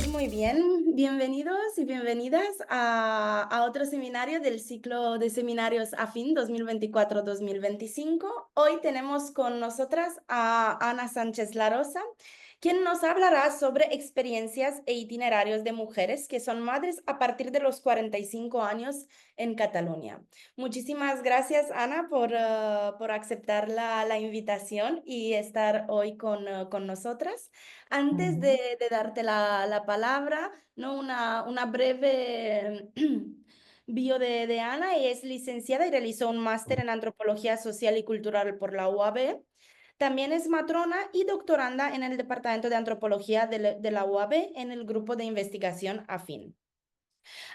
Pues muy bien, bienvenidos y bienvenidas a otro seminario del ciclo de seminarios AFIN 2024-2025. Hoy tenemos con nosotras a Ana Sánchez Larosa, quien nos hablará sobre experiencias e itinerarios de mujeres que son madres a partir de los 45 años en Cataluña. Muchísimas gracias, Ana, por aceptar la invitación y estar hoy con nosotras. Antes Ujú. de darte la palabra, ¿no? Una breve bio de Ana. Ella es licenciada y realizó un máster en Antropología Social y Cultural por la UAB. También es matrona y doctoranda en el Departamento de Antropología de la UAB en el grupo de investigación AFIN.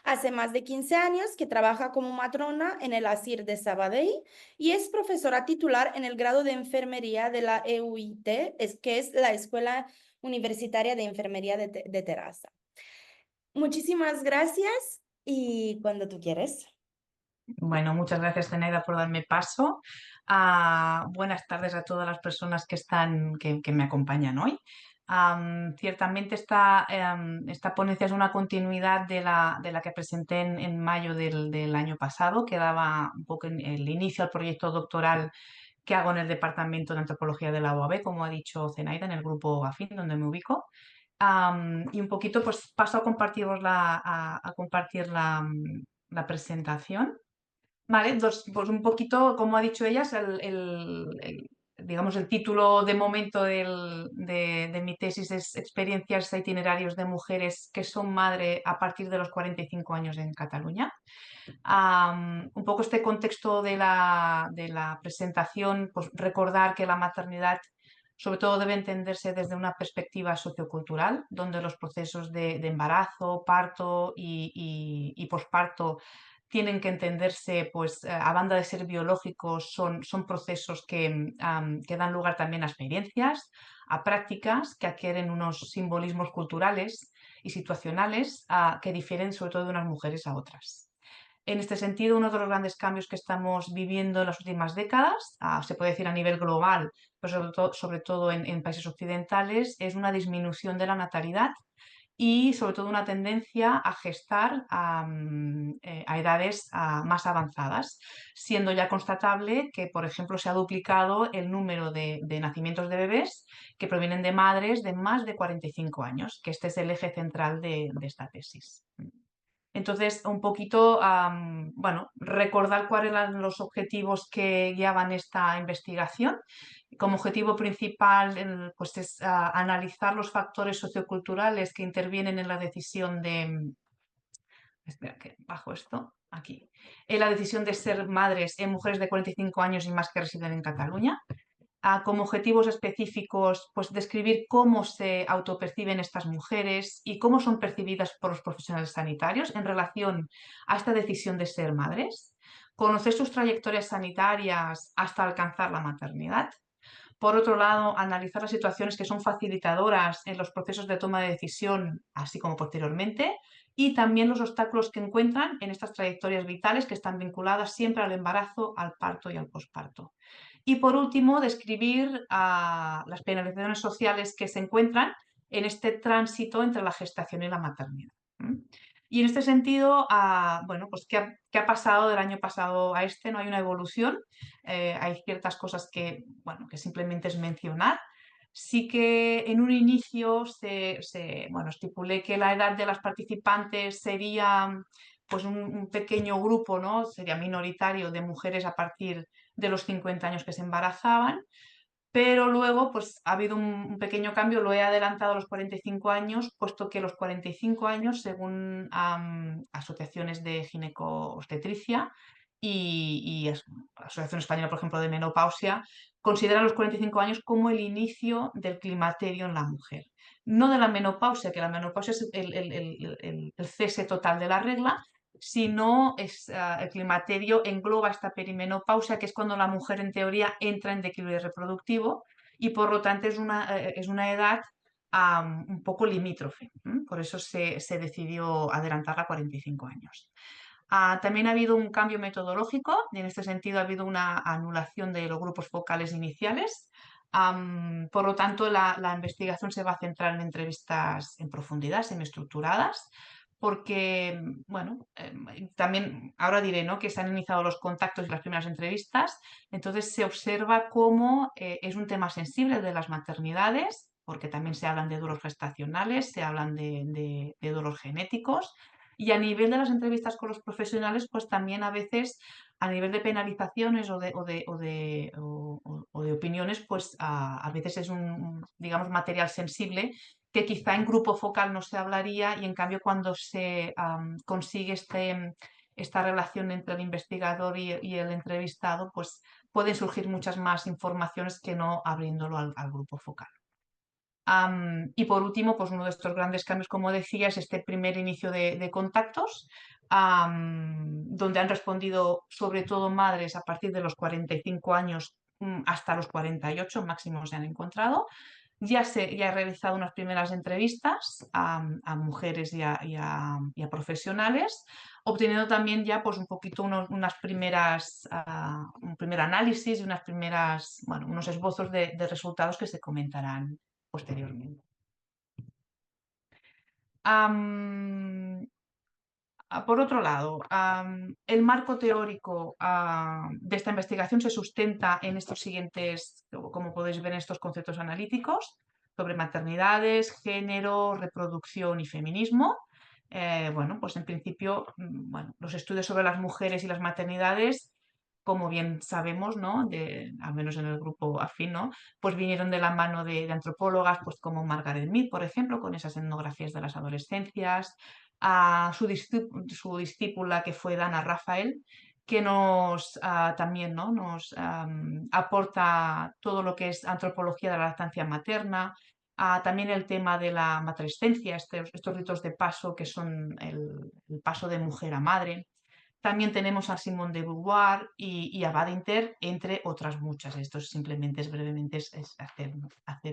Hace más de 15 años que trabaja como matrona en el ASIR de Sabadell y es profesora titular en el grado de enfermería de la EUIT, que es la Escuela Universitaria de Enfermería de Terrassa. Muchísimas gracias y cuando tú quieres. Bueno, muchas gracias, Zenaida, por darme paso. Buenas tardes a todas las personas que me acompañan hoy. Ciertamente esta ponencia es una continuidad de la que presenté en mayo del año pasado, que daba un poco el inicio al proyecto doctoral que hago en el Departamento de Antropología de la UAB, como ha dicho Zenaida, en el grupo AFIN, donde me ubico. Y un poquito, pues paso a compartiros a compartir la presentación. Vale, pues un poquito, como ha dicho ella, es digamos, el título de momento de mi tesis es Experiencias e itinerarios de mujeres que son madre a partir de los 45 años en Cataluña. Un poco este contexto de la presentación, pues recordar que la maternidad sobre todo debe entenderse desde una perspectiva sociocultural, donde los procesos de embarazo, parto y posparto tienen que entenderse, pues, a banda de ser biológicos, son procesos que dan lugar también a experiencias, a prácticas que adquieren unos simbolismos culturales y situacionales que difieren sobre todo de unas mujeres a otras. En este sentido, uno de los grandes cambios que estamos viviendo en las últimas décadas, se puede decir a nivel global, pero sobre todo en países occidentales, es una disminución de la natalidad y sobre todo una tendencia a gestar a edades más avanzadas, siendo ya constatable que, por ejemplo, se ha duplicado el número de nacimientos de bebés que provienen de madres de más de 45 años, que este es el eje central de esta tesis. Entonces, un poquito, bueno, recordar cuáles eran los objetivos que guiaban esta investigación. Como objetivo principal, pues es analizar los factores socioculturales que intervienen en la decisión espera, que bajo esto, aquí, en la decisión de ser madres en mujeres de 45 años y más que residen en Cataluña. Como objetivos específicos, pues describir cómo se autoperciben estas mujeres y cómo son percibidas por los profesionales sanitarios en relación a esta decisión de ser madres, conocer sus trayectorias sanitarias hasta alcanzar la maternidad. Por otro lado, analizar las situaciones que son facilitadoras en los procesos de toma de decisión, así como posteriormente, y también los obstáculos que encuentran en estas trayectorias vitales que están vinculadas siempre al embarazo, al parto y al posparto. Y por último, describir las penalizaciones sociales que se encuentran en este tránsito entre la gestación y la maternidad. Y en este sentido, bueno, pues ¿qué ha pasado del año pasado a este? No hay una evolución, hay ciertas cosas que, bueno, que simplemente es mencionar. Sí que en un inicio bueno, estipulé que la edad de las participantes sería pues un pequeño grupo, ¿no? Sería minoritario de mujeres a partir de los 50 años que se embarazaban, pero luego pues ha habido un pequeño cambio, lo he adelantado a los 45 años, puesto que los 45 años, según asociaciones de gineco-obstetricia y Asociación Española, por ejemplo, de Menopausia, consideran los 45 años como el inicio del climaterio en la mujer. No de la menopausia, que la menopausia es el cese total de la regla, sino el climaterio engloba esta perimenopausia, que es cuando la mujer en teoría entra en declive reproductivo y por lo tanto es una edad un poco limítrofe. Por eso se decidió adelantarla a 45 años. También ha habido un cambio metodológico, y en este sentido ha habido una anulación de los grupos focales iniciales. Por lo tanto, la investigación se va a centrar en entrevistas en profundidad, semiestructuradas, porque, bueno, también ahora diré, ¿no?, que se han iniciado los contactos y las primeras entrevistas, entonces se observa cómo es un tema sensible de las maternidades, porque también se hablan de duelos gestacionales, se hablan de duelos genéticos, y a nivel de las entrevistas con los profesionales, pues también a veces a nivel de penalizaciones o de opiniones, pues a veces es digamos, material sensible que quizá en grupo focal no se hablaría y en cambio cuando se consigue esta relación entre el investigador y el entrevistado, pues pueden surgir muchas más informaciones que no abriéndolo al grupo focal. Y por último, pues uno de estos grandes cambios, como decía, es este primer inicio de contactos, donde han respondido sobre todo madres a partir de los 45 años hasta los 48 máximo se han encontrado. Ya he realizado unas primeras entrevistas a mujeres y a profesionales, obteniendo también ya pues un poquito unas primeras, un primer análisis y bueno, unos esbozos de resultados que se comentarán posteriormente. Am, por otro lado, el marco teórico de esta investigación se sustenta en estos siguientes, como podéis ver, en estos conceptos analíticos sobre maternidades, género, reproducción y feminismo. Bueno, pues en principio, bueno, los estudios sobre las mujeres y las maternidades, como bien sabemos, ¿no?, al menos en el grupo afín, ¿no?, pues vinieron de la mano de antropólogas pues como Margaret Mead, por ejemplo, con esas etnografías de las adolescencias, a su discípula que fue Dana Raphael, que también, ¿no?, nos aporta todo lo que es antropología de la lactancia materna, también el tema de la matrescencia, estos ritos de paso que son el paso de mujer a madre. También tenemos a Simone de Beauvoir y a Badinter, entre otras muchas. Esto simplemente brevemente es hacer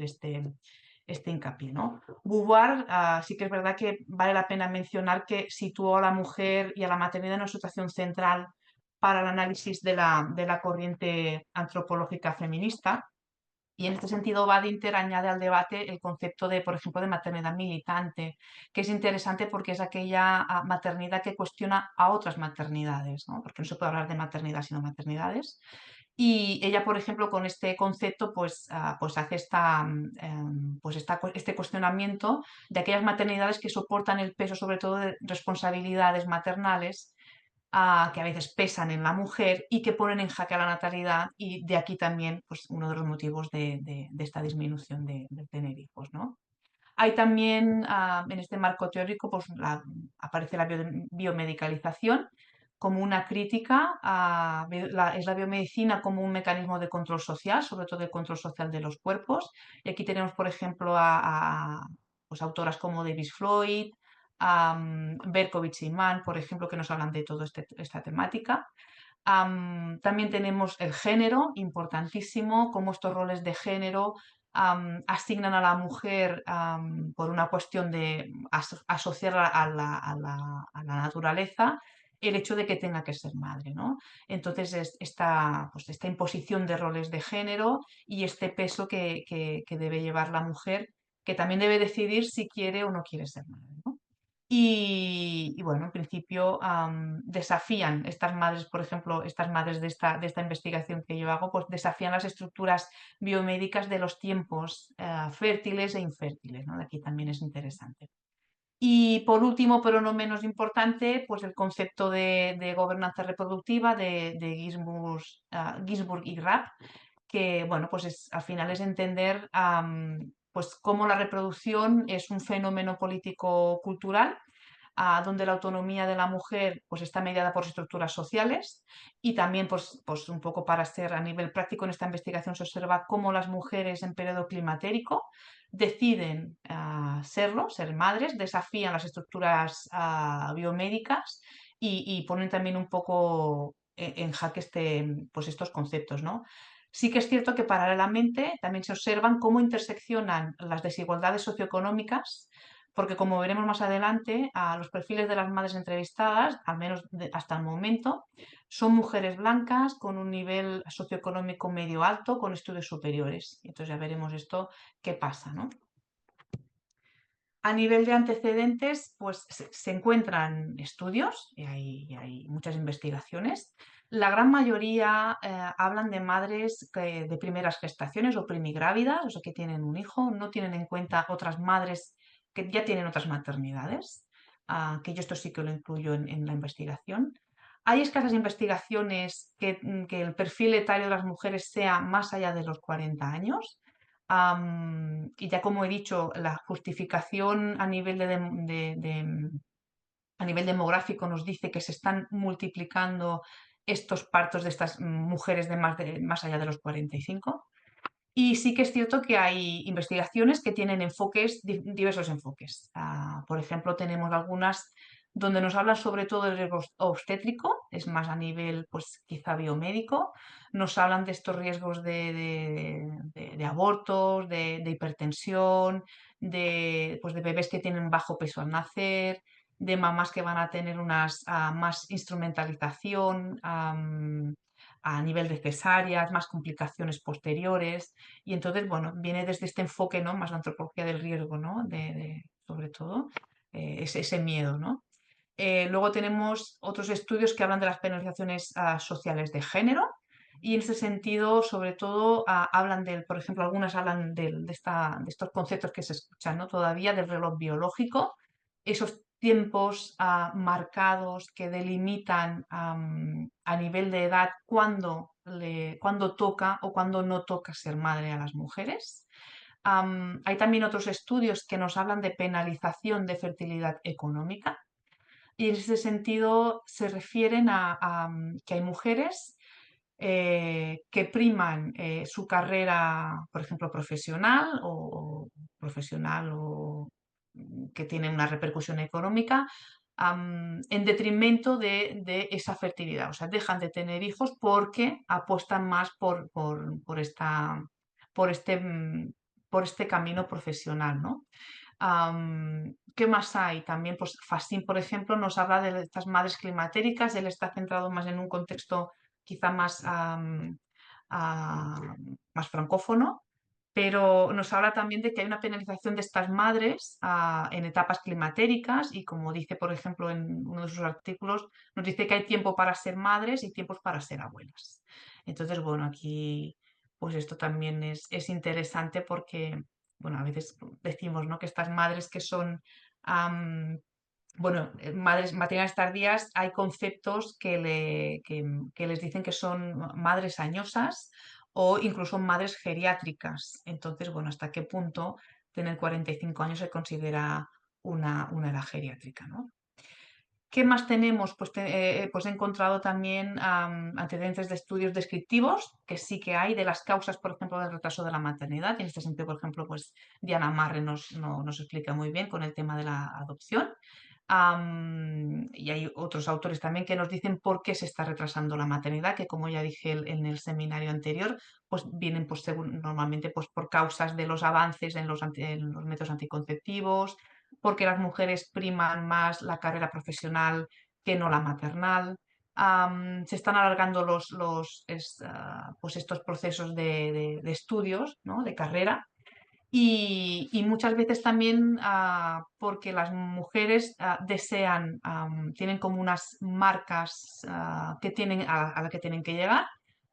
este hincapié, ¿no? Beauvoir, sí que es verdad que vale la pena mencionar que situó a la mujer y a la maternidad en una situación central para el análisis de la corriente antropológica feminista. Y en este sentido, Badinter añade al debate el concepto de, por ejemplo, de maternidad militante, que es interesante porque es aquella maternidad que cuestiona a otras maternidades, ¿no?, porque no se puede hablar de maternidad sino maternidades. Y ella, por ejemplo, con este concepto, pues hace este cuestionamiento de aquellas maternidades que soportan el peso, sobre todo, de responsabilidades maternales que a veces pesan en la mujer y que ponen en jaque a la natalidad, y de aquí también pues, uno de los motivos de esta disminución de tener hijos, ¿no? Hay también, en este marco teórico, pues aparece la biomedicalización como una crítica es la biomedicina como un mecanismo de control social, sobre todo de control social de los cuerpos. Y aquí tenemos, por ejemplo, pues, autoras como Davis Floyd, Berkovich y Mann, por ejemplo, que nos hablan de toda esta temática. También tenemos el género, importantísimo, cómo estos roles de género asignan a la mujer por una cuestión de asociarla a la naturaleza el hecho de que tenga que ser madre, ¿no? Entonces, pues esta imposición de roles de género y este peso que debe llevar la mujer, que también debe decidir si quiere o no quiere ser madre, ¿no? Y bueno, en principio desafían estas madres, por ejemplo, estas madres de esta investigación que yo hago, pues desafían las estructuras biomédicas de los tiempos fértiles e infértiles, ¿no? De aquí también es interesante. Y por último, pero no menos importante, pues el concepto de gobernanza reproductiva de Ginsburg y Rapp, que bueno, pues al final es entender pues cómo la reproducción es un fenómeno político-cultural, donde la autonomía de la mujer pues, está mediada por estructuras sociales, y también pues un poco para ser a nivel práctico en esta investigación se observa cómo las mujeres en periodo climatérico deciden ser madres, desafían las estructuras biomédicas y ponen también un poco en jaque pues estos conceptos, ¿no? Sí que es cierto que paralelamente también se observan cómo interseccionan las desigualdades socioeconómicas, porque como veremos más adelante, a los perfiles de las madres entrevistadas, al menos hasta el momento, son mujeres blancas con un nivel socioeconómico medio alto, con estudios superiores. Entonces ya veremos esto qué pasa, ¿no? A nivel de antecedentes, pues se encuentran estudios y hay muchas investigaciones. La gran mayoría hablan de madres de primeras gestaciones o primigrávidas, o sea, que tienen un hijo, no tienen en cuenta otras madres que ya tienen otras maternidades, que yo esto sí que lo incluyo en la investigación. Hay escasas investigaciones que el perfil etario de las mujeres sea más allá de los 40 años. Y ya como he dicho, la justificación a nivel a nivel demográfico nos dice que se están multiplicando estos partos de estas mujeres más allá de los 45. Y sí que es cierto que hay investigaciones que tienen diversos enfoques. Por ejemplo, tenemos algunas donde nos hablan sobre todo del riesgo obstétrico, es más a nivel, pues quizá biomédico. Nos hablan de estos riesgos de abortos, de hipertensión, pues de bebés que tienen bajo peso al nacer, de mamás que van a tener más instrumentalización a nivel de cesáreas, más complicaciones posteriores. Y entonces, bueno, viene desde este enfoque, ¿no? Más la antropología del riesgo, ¿no? Sobre todo, ese miedo, ¿no? Luego tenemos otros estudios que hablan de las penalizaciones sociales de género. Y en ese sentido, sobre todo, hablan por ejemplo, algunas hablan de estos conceptos que se escuchan, ¿no? Todavía del reloj biológico, esos tiempos marcados que delimitan a nivel de edad cuándo toca o cuándo no toca ser madre a las mujeres. Hay también otros estudios que nos hablan de penalización de fertilidad económica y en ese sentido se refieren que hay mujeres que priman su carrera, por ejemplo, profesional o que tiene una repercusión económica, en detrimento de esa fertilidad. O sea, dejan de tener hijos porque apuestan más por este, por este camino profesional, ¿no? ¿Qué más hay? También, pues Fassin, por ejemplo, nos habla de estas madres climatéricas. Él está centrado más en un contexto quizá más francófono, pero nos habla también de que hay una penalización de estas madres en etapas climatéricas y como dice, por ejemplo, en uno de sus artículos, nos dice que hay tiempo para ser madres y tiempos para ser abuelas. Entonces, bueno, aquí pues esto también es interesante porque, bueno, a veces decimos, ¿no? Que estas madres que son madres maternidades tardías, hay conceptos que les dicen que son madres añosas o incluso madres geriátricas. Entonces, bueno, ¿hasta qué punto tener 45 años se considera una edad geriátrica, ¿no? ¿Qué más tenemos? Pues he encontrado también antecedentes de estudios descriptivos, que sí que hay, de las causas, por ejemplo, del retraso de la maternidad. Y en este sentido, por ejemplo, pues Diana Marre nos explica muy bien con el tema de la adopción. Y hay otros autores también que nos dicen por qué se está retrasando la maternidad, que como ya dije en el seminario anterior, pues vienen pues, normalmente pues, por causas de los avances en los métodos anticonceptivos, porque las mujeres priman más la carrera profesional que no la maternal. Se están alargando pues estos procesos de estudios, ¿no? De carrera y muchas veces también porque las mujeres tienen como unas marcas que tienen, a la que tienen que llegar,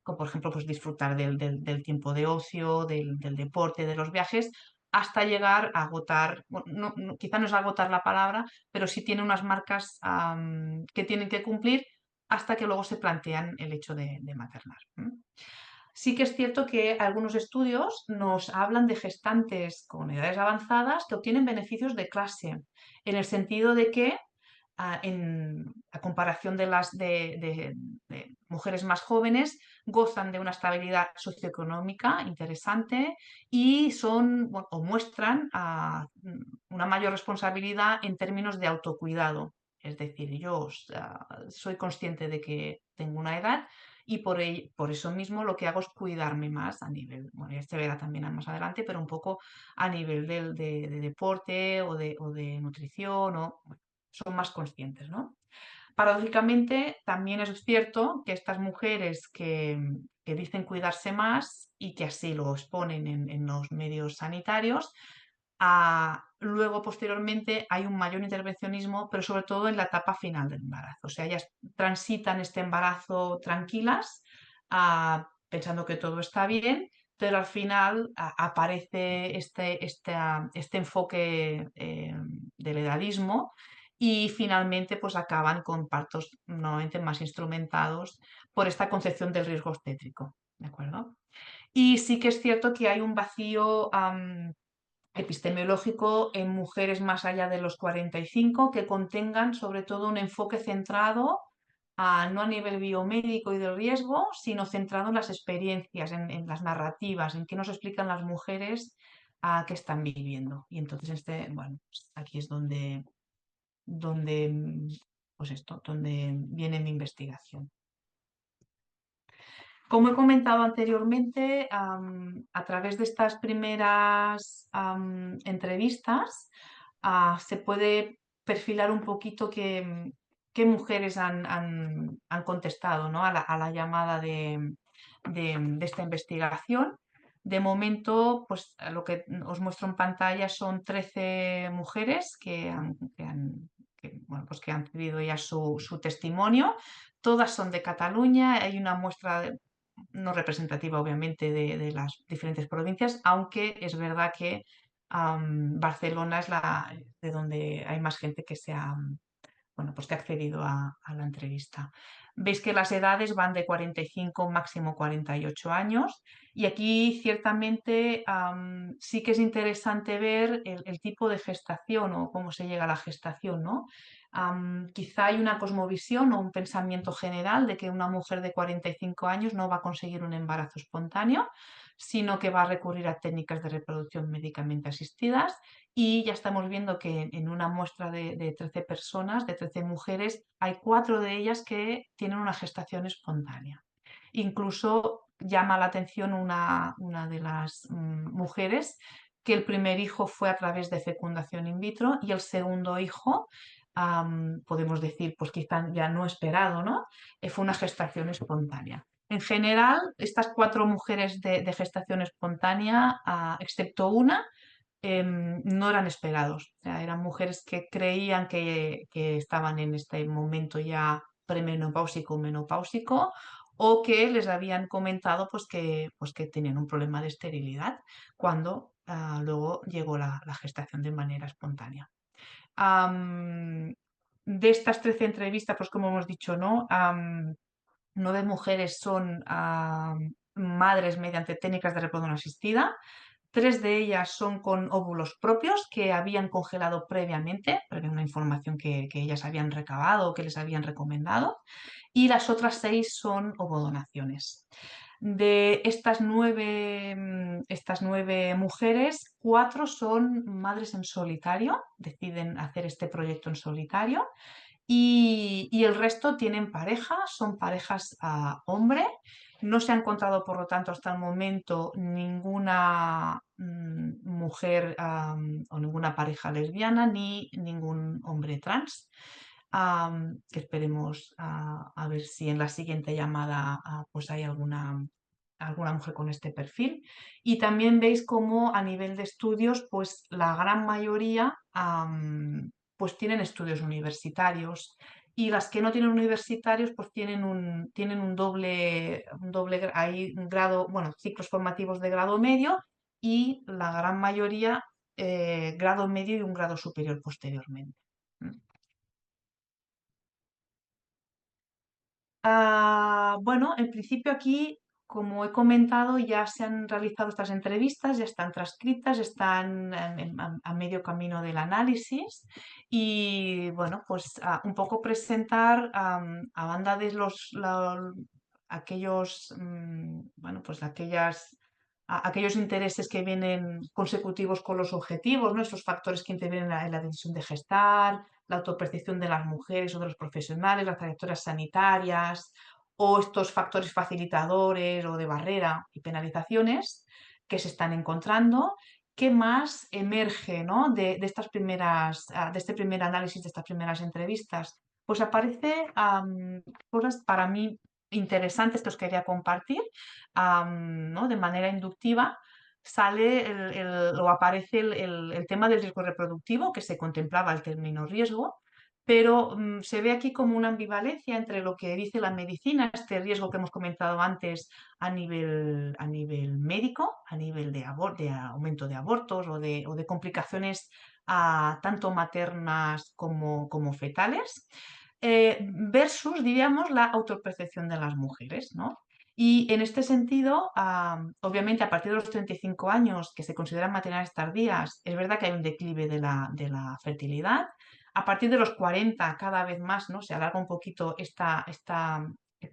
como por ejemplo pues disfrutar del tiempo de ocio, del deporte, de los viajes, hasta llegar a agotar, bueno, quizá no es agotar la palabra, pero sí tiene unas marcas que tienen que cumplir hasta que luego se plantean el hecho de maternar. Sí que es cierto que algunos estudios nos hablan de gestantes con edades avanzadas que obtienen beneficios de clase, en el sentido de que, a comparación de mujeres más jóvenes, gozan de una estabilidad socioeconómica interesante y o muestran una mayor responsabilidad en términos de autocuidado. Es decir, yo soy consciente de que tengo una edad y por eso mismo lo que hago es cuidarme más a nivel, bueno, ya se verá también más adelante, pero un poco a nivel de deporte o de nutrición, o bueno, son más conscientes, ¿no? Paradójicamente, también es cierto que estas mujeres que dicen cuidarse más y que así lo exponen en los medios sanitarios, luego posteriormente hay un mayor intervencionismo, pero sobre todo en la etapa final del embarazo. O sea, ellas transitan este embarazo tranquilas, pensando que todo está bien, pero al final aparece este enfoque del edadismo y finalmente pues acaban con partos normalmente más instrumentados por esta concepción del riesgo obstétrico, ¿de acuerdo? Y sí que es cierto que hay un vacío epistemológico en mujeres más allá de los 45 que contengan sobre todo un enfoque centrado no a nivel biomédico y del riesgo, sino centrado en las experiencias, en las narrativas, en qué nos explican las mujeres que están viviendo. Y entonces bueno, pues aquí es donde, pues esto, donde viene mi investigación. Como he comentado anteriormente, a través de estas primeras entrevistas se puede perfilar un poquito qué mujeres han contestado, ¿no? a la llamada de esta investigación. De momento, pues lo que os muestro en pantalla son 13 mujeres bueno, pues que han cedido ya su testimonio. Todas son de Cataluña, hay una muestra no representativa obviamente de las diferentes provincias, aunque es verdad que Barcelona es de donde hay más gente que bueno, pues que ha accedido a la entrevista. Veis que las edades van de 45 máximo 48 años y aquí ciertamente sí que es interesante ver el tipo de gestación o cómo se llega a la gestación, ¿no? Quizá hay una cosmovisión o un pensamiento general de que una mujer de 45 años no va a conseguir un embarazo espontáneo, sino que va a recurrir a técnicas de reproducción médicamente asistidas y ya estamos viendo que en una muestra de 13 personas, de 13 mujeres, hay 4 de ellas que tienen una gestación espontánea. Incluso llama la atención una de las mujeres que el primer hijo fue a través de fecundación in vitro y el segundo hijo, podemos decir, pues quizá ya no esperado, ¿no? Fue una gestación espontánea. En general, estas 4 mujeres de gestación espontánea, excepto una, no eran esperados. O sea, eran mujeres que creían que estaban en este momento ya premenopáusico o menopáusico o que les habían comentado pues que tenían un problema de esterilidad cuando luego llegó la gestación de manera espontánea. De estas 13 entrevistas, pues como hemos dicho, ¿no? 9 mujeres son madres mediante técnicas de reproducción asistida. 3 de ellas son con óvulos propios que habían congelado previamente, previa una información que ellas habían recabado o que les habían recomendado, y las otras 6 son ovodonaciones. De estas nueve mujeres, 4 son madres en solitario, deciden hacer este proyecto en solitario, y el resto tienen pareja, son parejas hombre. No se ha encontrado, por lo tanto, hasta el momento ninguna mujer o ninguna pareja lesbiana ni ningún hombre trans. Que esperemos a ver si en la siguiente llamada pues hay alguna mujer con este perfil. Y también veis cómo a nivel de estudios, pues la gran mayoría pues tienen estudios universitarios y las que no tienen universitarios pues tienen hay un grado, bueno, ciclos formativos de grado medio y la gran mayoría grado medio y un grado superior posteriormente. Bueno, en principio aquí, como he comentado, ya se han realizado estas entrevistas, ya están transcritas, están a medio camino del análisis y, bueno, pues un poco presentar a banda de aquellos, bueno, pues aquellos intereses que vienen consecutivos con los objetivos, ¿no? Estos factores que intervienen en la decisión de gestar, la autopercepción de las mujeres o de los profesionales, las trayectorias sanitarias o estos factores facilitadores o de barrera y penalizaciones que se están encontrando. ¿Qué más emerge, ¿no? de estas primeras, de este primer análisis, de estas primeras entrevistas? Pues aparece cosas para mí interesantes que os quería compartir, ¿no? De manera inductiva. Sale o aparece el tema del riesgo reproductivo, que se contemplaba el término riesgo, pero se ve aquí como una ambivalencia entre lo que dice la medicina, este riesgo que hemos comentado antes a nivel médico, a nivel de aumento de abortos o de complicaciones tanto maternas como fetales, versus, diríamos, la autopercepción de las mujeres, ¿no? Y en este sentido, obviamente a partir de los 35 años, que se consideran maternidades tardías, es verdad que hay un declive de la fertilidad. A partir de los 40, cada vez más, ¿no? Se alarga un poquito esta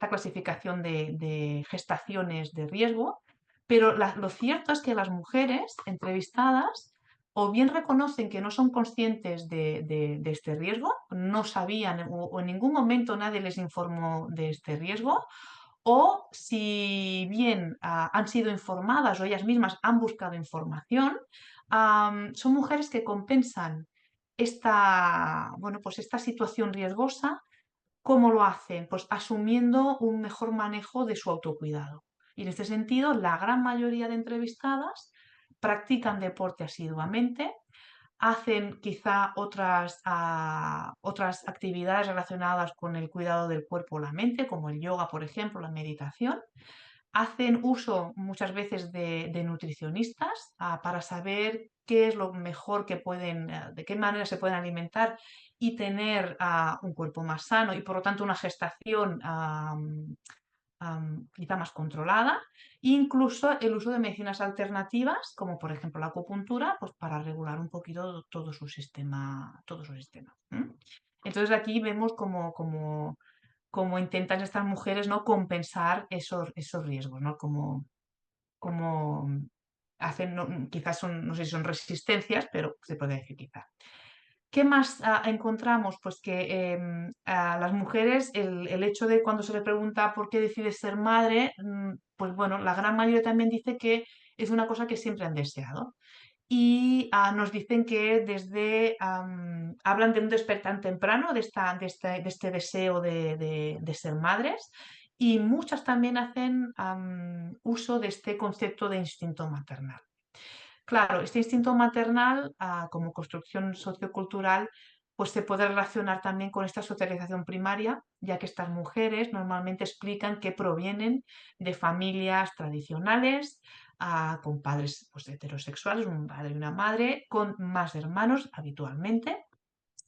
clasificación de gestaciones de riesgo, pero lo cierto es que las mujeres entrevistadas o bien reconocen que no son conscientes de este riesgo, no sabían o en ningún momento nadie les informó de este riesgo, o si bien han sido informadas o ellas mismas han buscado información, son mujeres que compensan bueno, pues esta situación riesgosa. ¿Cómo lo hacen? Pues asumiendo un mejor manejo de su autocuidado. Y en este sentido, la gran mayoría de entrevistadas practican deporte asiduamente, hacen quizá otras actividades relacionadas con el cuidado del cuerpo o la mente, como el yoga, por ejemplo, la meditación. Hacen uso muchas veces de nutricionistas para saber qué es lo mejor que pueden, de qué manera se pueden alimentar y tener un cuerpo más sano y por lo tanto una gestación quizá más controlada, incluso el uso de medicinas alternativas, como por ejemplo la acupuntura, pues para regular un poquito todo su sistema, todo su sistema. Entonces aquí vemos como intentan estas mujeres, ¿no? Compensar esos riesgos, ¿no? Como hacen, quizás son, no sé si son resistencias, pero se puede decir quizá. ¿Qué más encontramos? Pues que a las mujeres el hecho de cuando se le pregunta por qué decides ser madre, pues bueno, la gran mayoría también dice que es una cosa que siempre han deseado. Y nos dicen que hablan de un despertar temprano, de este deseo de ser madres, y muchas también hacen uso de este concepto de instinto maternal. Claro, este instinto maternal, como construcción sociocultural, pues se puede relacionar también con esta socialización primaria, ya que estas mujeres normalmente explican que provienen de familias tradicionales, con padres pues, heterosexuales, un padre y una madre, con más hermanos habitualmente,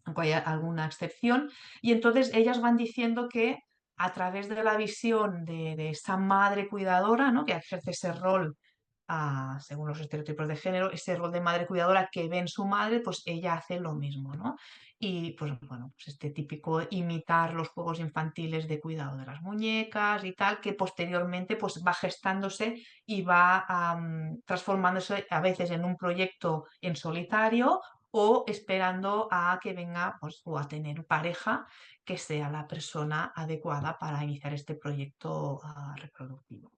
aunque haya alguna excepción, y entonces ellas van diciendo que a través de la visión de esa madre cuidadora, ¿no? Que ejerce ese rol según los estereotipos de género, ese rol de madre cuidadora que ve en su madre, pues ella hace lo mismo, ¿no? Y pues bueno, pues este típico imitar los juegos infantiles de cuidado de las muñecas y tal, que posteriormente pues va gestándose y va transformándose a veces en un proyecto en solitario o esperando a que venga pues, o a tener pareja que sea la persona adecuada para iniciar este proyecto reproductivo.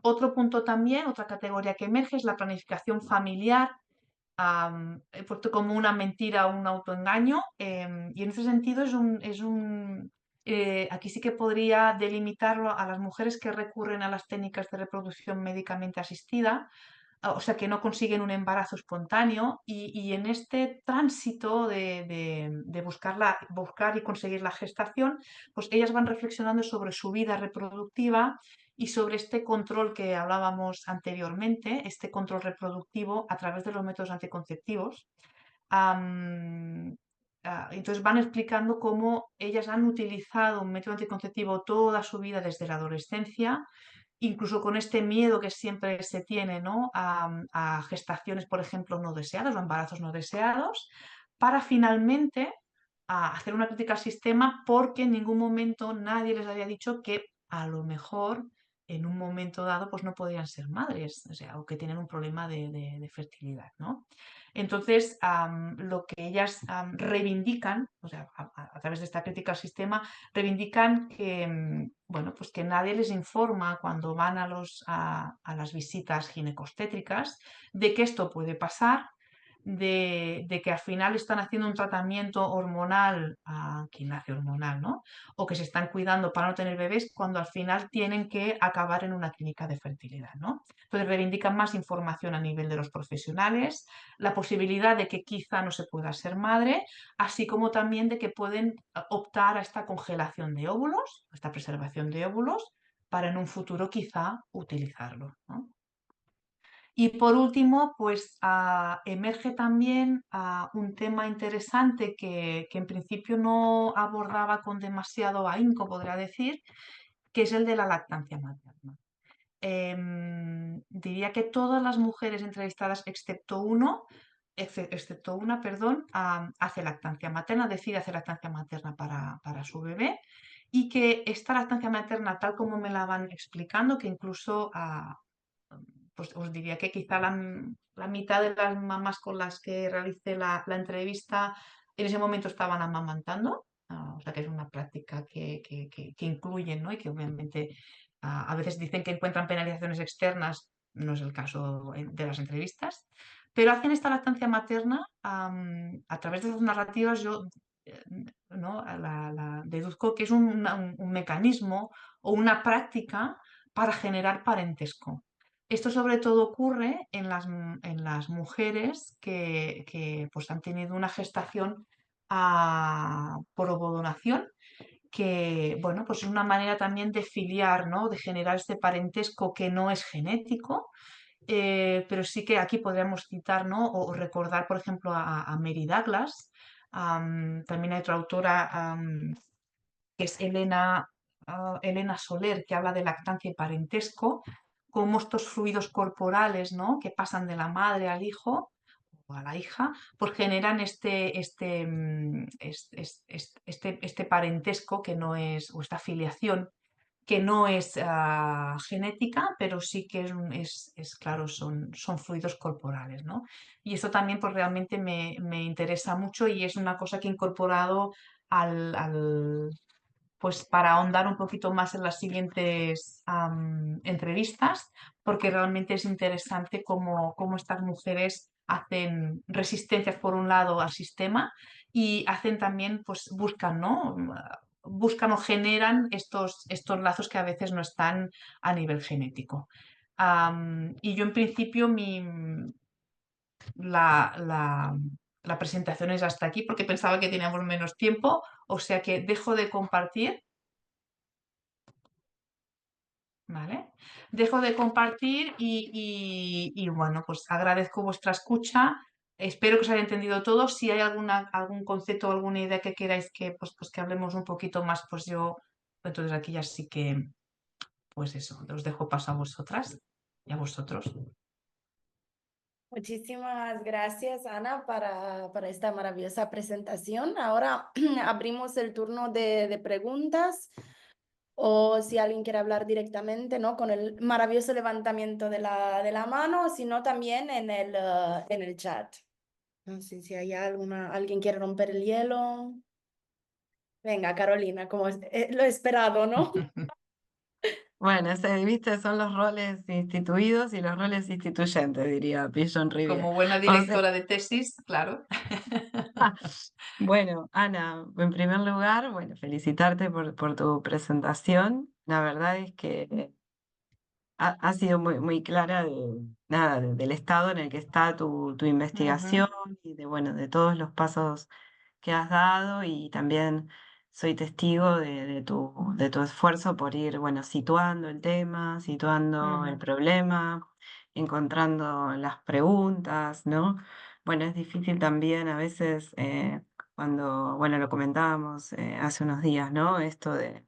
Otro punto también, otra categoría que emerge es la planificación familiar. He puesto como una mentira o un autoengaño, y en ese sentido aquí sí que podría delimitarlo a las mujeres que recurren a las técnicas de reproducción médicamente asistida, o sea, que no consiguen un embarazo espontáneo y en este tránsito de buscar y conseguir la gestación, pues ellas van reflexionando sobre su vida reproductiva y sobre este control que hablábamos anteriormente, este control reproductivo a través de los métodos anticonceptivos. Entonces van explicando cómo ellas han utilizado un método anticonceptivo toda su vida desde la adolescencia, incluso con este miedo que siempre se tiene, ¿no? a gestaciones, por ejemplo, no deseadas o embarazos no deseados, para finalmente hacer una crítica al sistema porque en ningún momento nadie les había dicho que a lo mejor en un momento dado pues no podrían ser madres, o sea, o que tienen un problema de fertilidad, ¿no? Entonces, lo que ellas reivindican, o sea, a través de esta crítica al sistema, reivindican que, bueno, pues que nadie les informa cuando van a las visitas ginecostétricas de que esto puede pasar, de que al final están haciendo un tratamiento hormonal, quimio hormonal, ¿no? O que se están cuidando para no tener bebés cuando al final tienen que acabar en una clínica de fertilidad, ¿no? Entonces reivindican más información a nivel de los profesionales, la posibilidad de que quizá no se pueda ser madre, así como también de que pueden optar a esta congelación de óvulos, esta preservación de óvulos, para en un futuro quizá utilizarlo, ¿no? Y por último, pues emerge también un tema interesante que en principio no abordaba con demasiado ahínco, podría decir, que es el de la lactancia materna. Diría que todas las mujeres entrevistadas, excepto una, perdón, hace lactancia materna, decide hacer lactancia materna para su bebé, y que esta lactancia materna, tal como me la van explicando, que incluso pues os diría que quizá la mitad de las mamás con las que realicé la entrevista en ese momento estaban amamantando, o sea que es una práctica que incluyen, ¿no? Y que obviamente a veces dicen que encuentran penalizaciones externas, no es el caso de las entrevistas, pero hacen esta lactancia materna a través de esas narrativas. Yo eh, ¿no? Deduzco que es un mecanismo o una práctica para generar parentesco. Esto sobre todo ocurre en las mujeres que, pues, han tenido una gestación por ovodonación, que bueno, pues es una manera también de filiar, ¿no? De generar este parentesco que no es genético, pero sí que aquí podríamos citar, ¿no? O recordar, por ejemplo, a Mary Douglas. También hay otra autora, que es Elena Soler, que habla de lactancia y parentesco, cómo estos fluidos corporales, ¿no? Que pasan de la madre al hijo o a la hija, pues generan este parentesco que no es, o esta filiación que no es genética, pero sí que claro, son fluidos corporales, ¿no? Y eso también pues realmente me interesa mucho y es una cosa que he incorporado pues para ahondar un poquito más en las siguientes entrevistas, porque realmente es interesante cómo estas mujeres hacen resistencias por un lado al sistema y hacen también, pues buscan, ¿no? Buscan o generan estos lazos que a veces no están a nivel genético. Y yo en principio la, la, la presentación es hasta aquí porque pensaba que teníamos menos tiempo, o sea que dejo de compartir. ¿Vale? Dejo de compartir y bueno, pues agradezco vuestra escucha. Espero que os haya entendido todo. Si hay algún concepto o alguna idea que queráis pues que hablemos un poquito más, pues yo, entonces aquí ya sí que, pues eso, os dejo paso a vosotras y a vosotros. Muchísimas gracias, Ana, para esta maravillosa presentación. Ahora abrimos el turno de preguntas o si alguien quiere hablar directamente, ¿no? Con el maravilloso levantamiento de la mano, sino también en el chat. No sé si hay alguien quiere romper el hielo. Venga, Carolina, como lo esperado, ¿no? Bueno, viste, son los roles instituidos y los roles instituyentes, diría Pigeon Riviere. Como buena O sea, directora de tesis, claro. bueno, Ana, en primer lugar, bueno, felicitarte por tu presentación. La verdad es que ha sido muy clara nada, del estado en el que está tu investigación Ujú, y bueno, de todos los pasos que has dado y también soy testigo de tu esfuerzo por ir, bueno, situando el tema, situando el ujú, problema, encontrando las preguntas, ¿no? Bueno, es difícil también a veces cuando, bueno, lo comentábamos hace unos días, ¿no? Esto de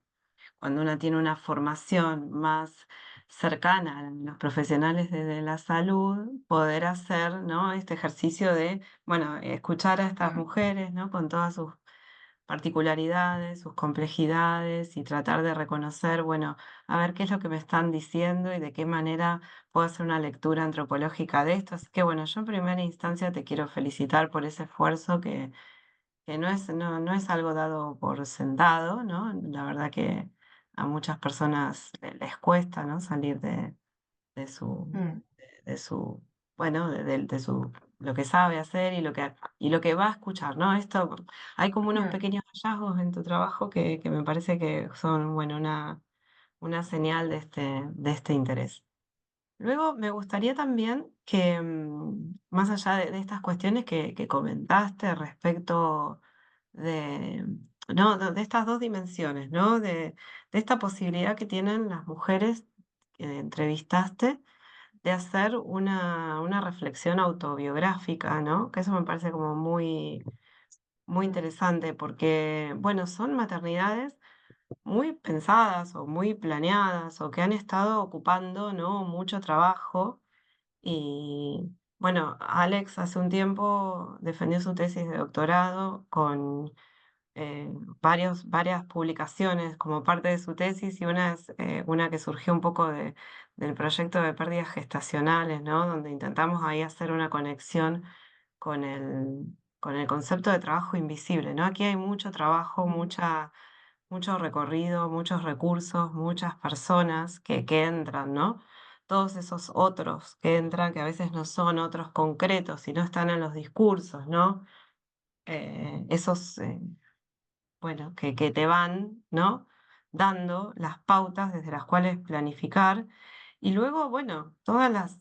cuando uno tiene una formación más cercana a los profesionales de la salud, poder hacer, ¿no? Este ejercicio de, bueno, escuchar a estas ujú, mujeres, ¿no? Con todas particularidades, sus complejidades y tratar de reconocer, bueno, a ver qué es lo que me están diciendo y de qué manera puedo hacer una lectura antropológica de esto. Así que bueno, yo en primera instancia te quiero felicitar por ese esfuerzo que no es algo dado por sentado, ¿no? La verdad que a muchas personas les cuesta, ¿no? Salir de su, Mm, de su, bueno, de su, lo que sabe hacer y lo que va a escuchar, ¿no? Esto, hay como unos mm, pequeños hallazgos en tu trabajo que me parece que son, bueno, una señal de este interés. Luego me gustaría también que, más allá de estas cuestiones que comentaste respecto de, no, de estas dos dimensiones, ¿no? De esta posibilidad que tienen las mujeres que entrevistaste de hacer una reflexión autobiográfica, ¿no? Que eso me parece como muy interesante porque, bueno, son maternidades muy pensadas o muy planeadas o que han estado ocupando, ¿no? Mucho trabajo y, bueno, Alex hace un tiempo defendió su tesis de doctorado con eh, varias publicaciones como parte de su tesis y una es una que surgió un poco del proyecto de pérdidas gestacionales, ¿no? Donde intentamos ahí hacer una conexión con el concepto de trabajo invisible, ¿no? Aquí hay mucho trabajo, mucho recorrido, muchos recursos, muchas personas que entran, ¿no? Todos esos otros que entran, que a veces no son otros concretos, sino están en los discursos, ¿no? Esos bueno, que te van, ¿no? Dando las pautas desde las cuales planificar y luego, bueno, todas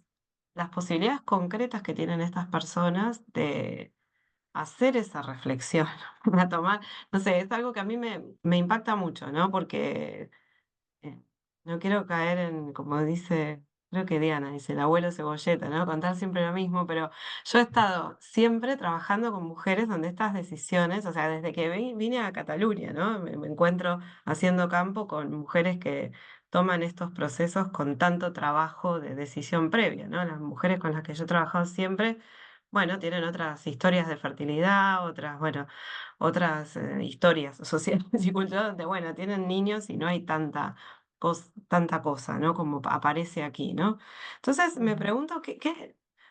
las posibilidades concretas que tienen estas personas de hacer esa reflexión, a tomar, no sé, es algo que a mí me impacta mucho, ¿no? Porque eh, no quiero caer en, como dice, creo que Diana dice, el abuelo cebolleta, ¿no? Contar siempre lo mismo, pero yo he estado siempre trabajando con mujeres donde estas decisiones, o sea, desde que vine a Cataluña, ¿no? Me encuentro haciendo campo con mujeres que toman estos procesos con tanto trabajo de decisión previa, ¿no? Las mujeres con las que yo he trabajado siempre, bueno, tienen otras historias de fertilidad, otras, bueno, otras historias sociales y culturales donde, bueno, tienen niños y no hay tanta cosa, ¿no? Como aparece aquí, ¿no? Entonces me ujú. pregunto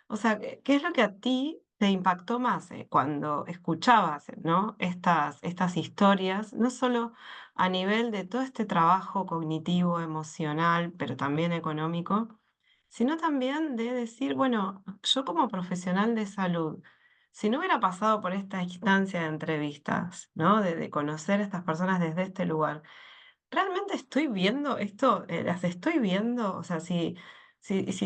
o sea, ¿qué es lo que a ti te impactó más cuando escuchabas, ¿no? Estas historias, no solo a nivel de todo este trabajo cognitivo, emocional, pero también económico, sino también de decir, bueno, yo como profesional de salud, si no hubiera pasado por esta instancia de entrevistas, ¿no? De conocer a estas personas desde este lugar, ¿realmente estoy viendo esto? ¿Las estoy viendo? O sea, si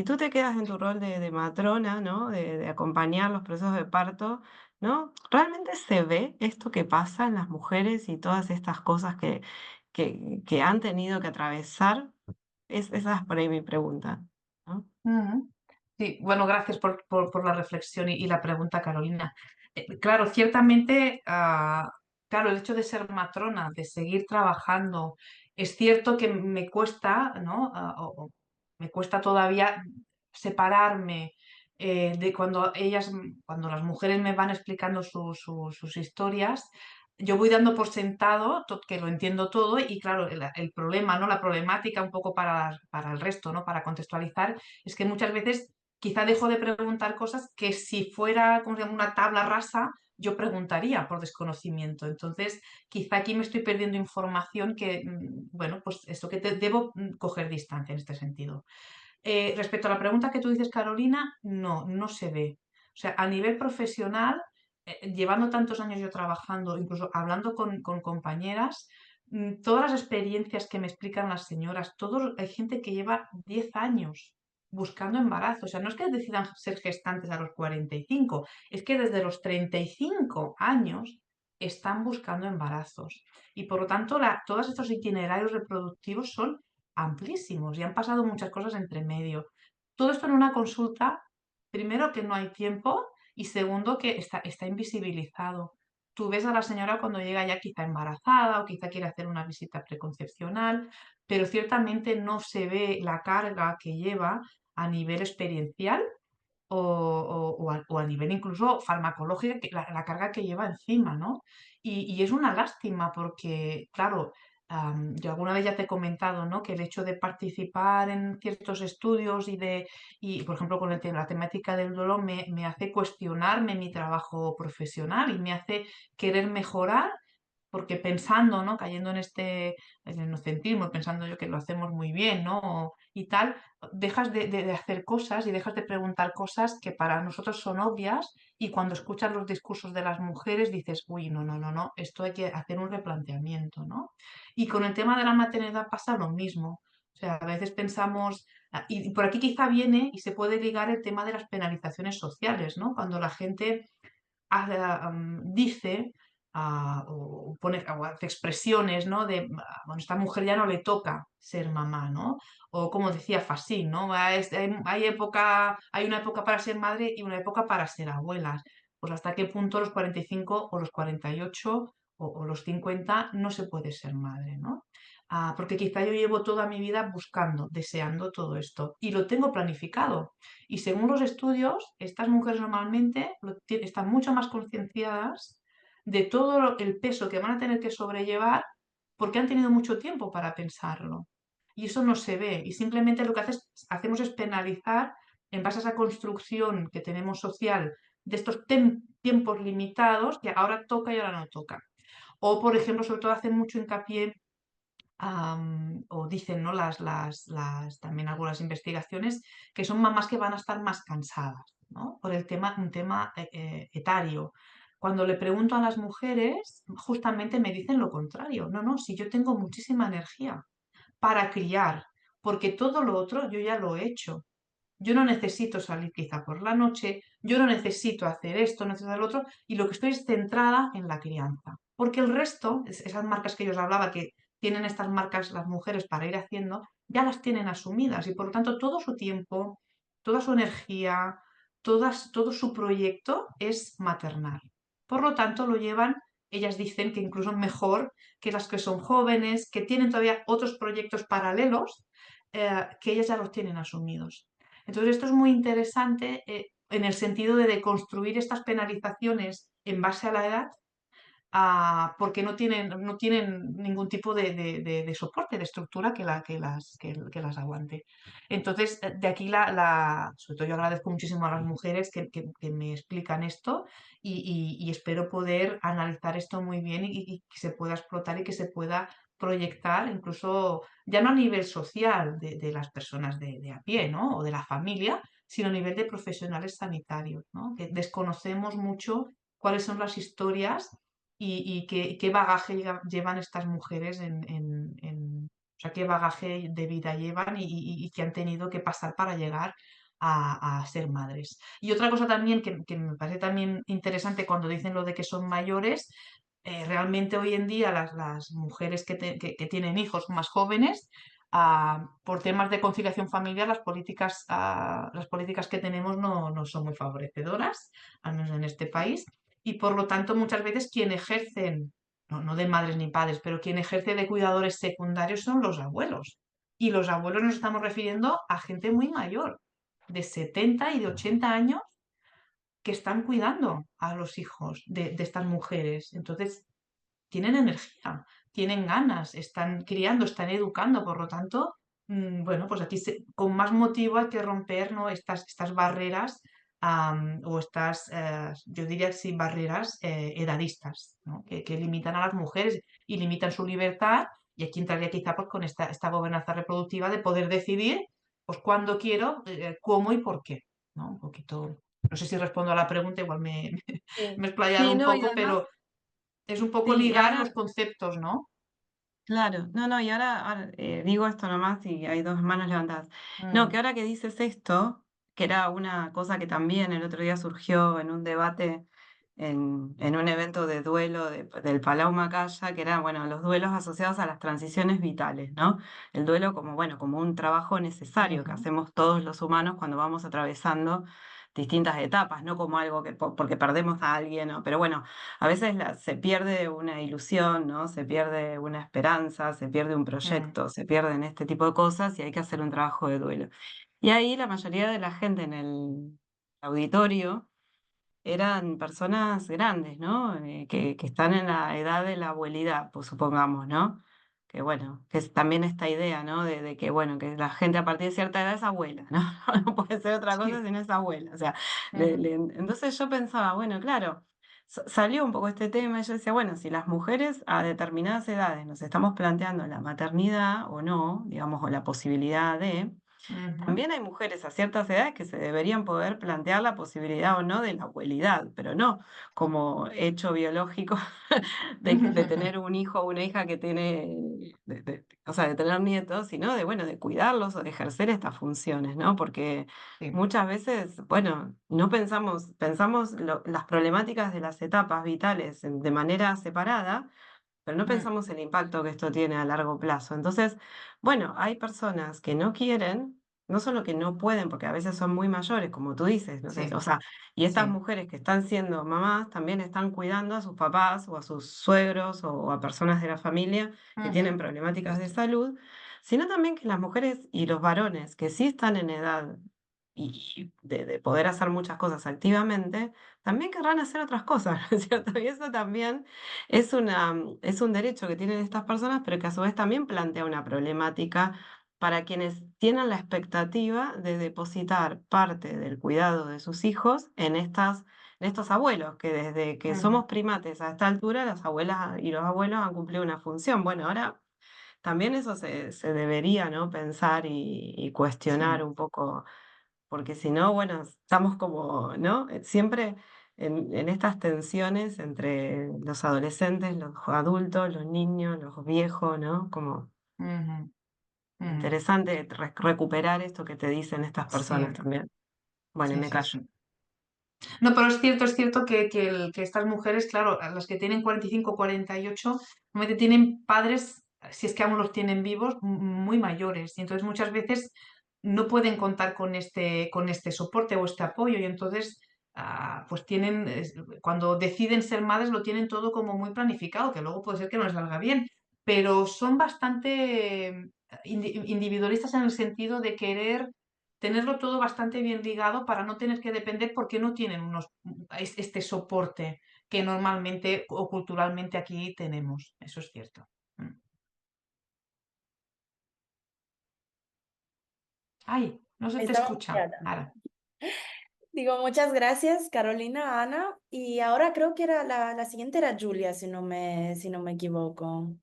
tú te quedas en tu rol de matrona, ¿no? De acompañar los procesos de parto, ¿no? ¿Realmente se ve esto que pasa en las mujeres y todas estas cosas que han tenido que atravesar? Esa es por ahí mi pregunta, ¿no? Ujú. Sí, bueno, gracias por la reflexión y la pregunta, Carolina. Claro, ciertamente, claro, el hecho de ser matrona, de seguir trabajando, es cierto que me cuesta, ¿no? Me cuesta todavía separarme de cuando las mujeres me van explicando sus historias. Yo voy dando por sentado que lo entiendo todo y claro, el problema, ¿no? La problemática un poco para el resto, ¿no? Para contextualizar es que muchas veces quizá dejo de preguntar cosas que si fuera como se llama, una tabla rasa, yo preguntaría por desconocimiento. Entonces, quizá aquí me estoy perdiendo información que, bueno, pues eso que debo coger distancia en este sentido. Respecto a la pregunta que tú dices, Carolina, no se ve. O sea, a nivel profesional, llevando tantos años yo trabajando, incluso hablando con compañeras, todas las experiencias que me explican las señoras, hay gente que lleva 10 años buscando embarazo. O sea, no es que decidan ser gestantes a los 45, es que desde los 35 años están buscando embarazos. Y por lo tanto, todos estos itinerarios reproductivos son amplísimos y han pasado muchas cosas entre medio. Todo esto en una consulta, primero que no hay tiempo y segundo que está invisibilizado. Tú ves a la señora cuando llega ya quizá embarazada o quizá quiere hacer una visita preconcepcional, pero ciertamente no se ve la carga que lleva a nivel experiencial o a nivel incluso farmacológico, la carga que lleva encima, ¿no? Y es una lástima porque, claro, yo alguna vez ya te he comentado, ¿no? Que el hecho de participar en ciertos estudios y por ejemplo, con la temática del dolor me hace cuestionarme mi trabajo profesional y me hace querer mejorar porque pensando, ¿no? Cayendo en el inocentrismo, pensando yo que lo hacemos muy bien, ¿no? Y tal, dejas de hacer cosas y dejas de preguntar cosas que para nosotros son obvias y cuando escuchas los discursos de las mujeres dices, uy, no, no, no, no, esto hay que hacer un replanteamiento, ¿no? Y con el tema de la maternidad pasa lo mismo. O sea, a veces pensamos, y por aquí quizá viene y se puede ligar el tema de las penalizaciones sociales, ¿no? Cuando la gente dice o pone o hace expresiones, ¿no? De, bueno, esta mujer ya no le toca ser mamá, ¿no? O como decía Fasín, ¿no? Hay una época para ser madre y una época para ser abuelas. Pues hasta qué punto los 45 o los 48 o los 50 no se puede ser madre, ¿no? Porque quizá yo llevo toda mi vida buscando, deseando todo esto y lo tengo planificado. Y según los estudios, estas mujeres normalmente están mucho más concienciadas de todo el peso que van a tener que sobrellevar porque han tenido mucho tiempo para pensarlo. Y eso no se ve. Y simplemente lo que hacemos es penalizar en base a esa construcción que tenemos social de estos tiempos limitados que ahora toca y ahora no toca. O, por ejemplo, sobre todo hacen mucho hincapié o dicen, ¿no? También algunas investigaciones que son mamás que van a estar más cansadas, ¿no? Por un tema etario. Cuando le pregunto a las mujeres, justamente me dicen lo contrario. No, no, si yo tengo muchísima energía para criar, porque todo lo otro yo ya lo he hecho. Yo no necesito salir quizá por la noche, yo no necesito hacer esto, no necesito lo otro, y lo que estoy es centrada en la crianza. Porque el resto, esas marcas que yo os hablaba, que tienen estas marcas las mujeres para ir haciendo, ya las tienen asumidas y por lo tanto todo su tiempo, toda su energía, todo su proyecto es maternal. Por lo tanto, lo llevan, ellas dicen que incluso mejor que las que son jóvenes, que tienen todavía otros proyectos paralelos, que ellas ya los tienen asumidos. Entonces, esto es muy interesante en el sentido de deconstruir estas penalizaciones en base a la edad, porque no tienen ningún tipo de soporte, de estructura que las aguante. Entonces, de aquí, sobre todo yo agradezco muchísimo a las mujeres que me explican esto y espero poder analizar esto muy bien y que se pueda explotar y que se pueda proyectar incluso ya no a nivel social de las personas de a pie, ¿no? O de la familia, sino a nivel de profesionales sanitarios, ¿no? Que desconocemos mucho cuáles son las historias y qué bagaje llevan estas mujeres o sea, qué bagaje de vida llevan y que han tenido que pasar para llegar a ser madres. Y otra cosa también que me parece también interesante cuando dicen lo de que son mayores, realmente hoy en día las mujeres que tienen hijos más jóvenes, por temas de conciliación familiar, las políticas que tenemos no son muy favorecedoras, al menos en este país, y por lo tanto muchas veces quien ejercen, no de madres ni padres, pero quien ejerce de cuidadores secundarios son los abuelos. Y los abuelos nos estamos refiriendo a gente muy mayor, de 70 y de 80 años, que están cuidando a los hijos de estas mujeres. Entonces, tienen energía, tienen ganas, están criando, están educando, por lo tanto, bueno, pues aquí con más motivo hay que romper, ¿no? estas barreras o yo diría que sí, barreras edadistas, ¿no? Que limitan a las mujeres y limitan su libertad. Y aquí entraría quizá pues, con esta gobernanza reproductiva de poder decidir pues cuándo quiero, cómo y por qué, ¿no? Un poquito, no sé si respondo a la pregunta, igual me he Sí. explayado Sí, un no, y poco, además, pero es un poco sí, y ligar los ahora, conceptos, ¿no? claro, no, no, y ahora, digo esto nomás y hay dos manos levantadas. No, Mm, que ahora que dices esto, que era una cosa que también el otro día surgió en un debate en un evento de duelo del Palau Macaya, que era, bueno, los duelos asociados a las transiciones vitales, ¿no? El duelo como, bueno, como un trabajo necesario que ujú, hacemos todos los humanos cuando vamos atravesando distintas etapas, no como algo que porque perdemos a alguien, ¿no? Pero bueno, a veces se pierde una ilusión, ¿no? Se pierde una esperanza, se pierde un mm, proyecto, se pierden este tipo de cosas y hay que hacer un trabajo de duelo. Y ahí la mayoría de la gente auditorio eran personas grandes, ¿no? Que están en la edad de la abuelidad, pues supongamos, ¿no? Que bueno, que es también esta idea, ¿no? De que, bueno, que la gente a partir de cierta edad es abuela, ¿no? No puede ser otra cosa Sí. si no es abuela. O sea, Ujú. entonces yo pensaba, bueno, claro, salió un poco este tema y yo decía, bueno, si las mujeres a determinadas edades nos estamos planteando la maternidad o no, digamos, o la posibilidad de... Ujú. También hay mujeres a ciertas edades que se deberían poder plantear la posibilidad o no de la abuelidad, pero no como hecho biológico de tener un hijo o una hija que tiene, o sea, de tener nietos, sino de, bueno, de cuidarlos o de ejercer estas funciones, ¿no? Porque Sí. muchas veces, bueno, no pensamos las problemáticas de las etapas vitales de manera separada, pero no Mm. pensamos el impacto que esto tiene a largo plazo. Entonces, bueno, hay personas que no quieren, no solo que no pueden, porque a veces son muy mayores, como tú dices, no sé, o Sí, sea, y estas sí. mujeres que están siendo mamás también están cuidando a sus papás o a sus suegros o a personas de la familia que tienen Ujú. problemáticas de salud, sino también que las mujeres y los varones que sí están en edad y de poder hacer muchas cosas activamente, también querrán hacer otras cosas, ¿no es cierto? Y eso también es un derecho que tienen estas personas, pero que a su vez también plantea una problemática para quienes tienen la expectativa de depositar parte del cuidado de sus hijos en estos abuelos, que desde que Ujú. somos primates a esta altura, las abuelas y los abuelos han cumplido una función. Bueno, ahora también eso se debería, ¿no? Pensar y cuestionar Sí. un poco porque si no, bueno, estamos como, ¿no? Siempre en estas tensiones entre los adolescentes, los adultos, los niños, los viejos, ¿no? Como Ujú. Ujú. interesante recuperar esto que te dicen estas personas Sí, también. Bueno, y sí, me sí, callo. sí. No, pero es cierto que estas mujeres, claro, a las que tienen 45, 48, normalmente tienen padres, si es que aún los tienen vivos, muy mayores. Y entonces muchas veces no pueden contar con este soporte o este apoyo. Y entonces, pues tienen, cuando deciden ser madres, lo tienen todo como muy planificado, que luego puede ser que no les salga bien. Pero son bastante individualistas en el sentido de querer tenerlo todo bastante bien ligado para no tener que depender porque no tienen este soporte que normalmente o culturalmente aquí tenemos. Eso es cierto. Mm. Ay, no se te Estaba escucha. muteada. Nada. Digo, muchas gracias, Carolina, Ana. Y ahora creo que era la siguiente era Julia, si no me equivoco.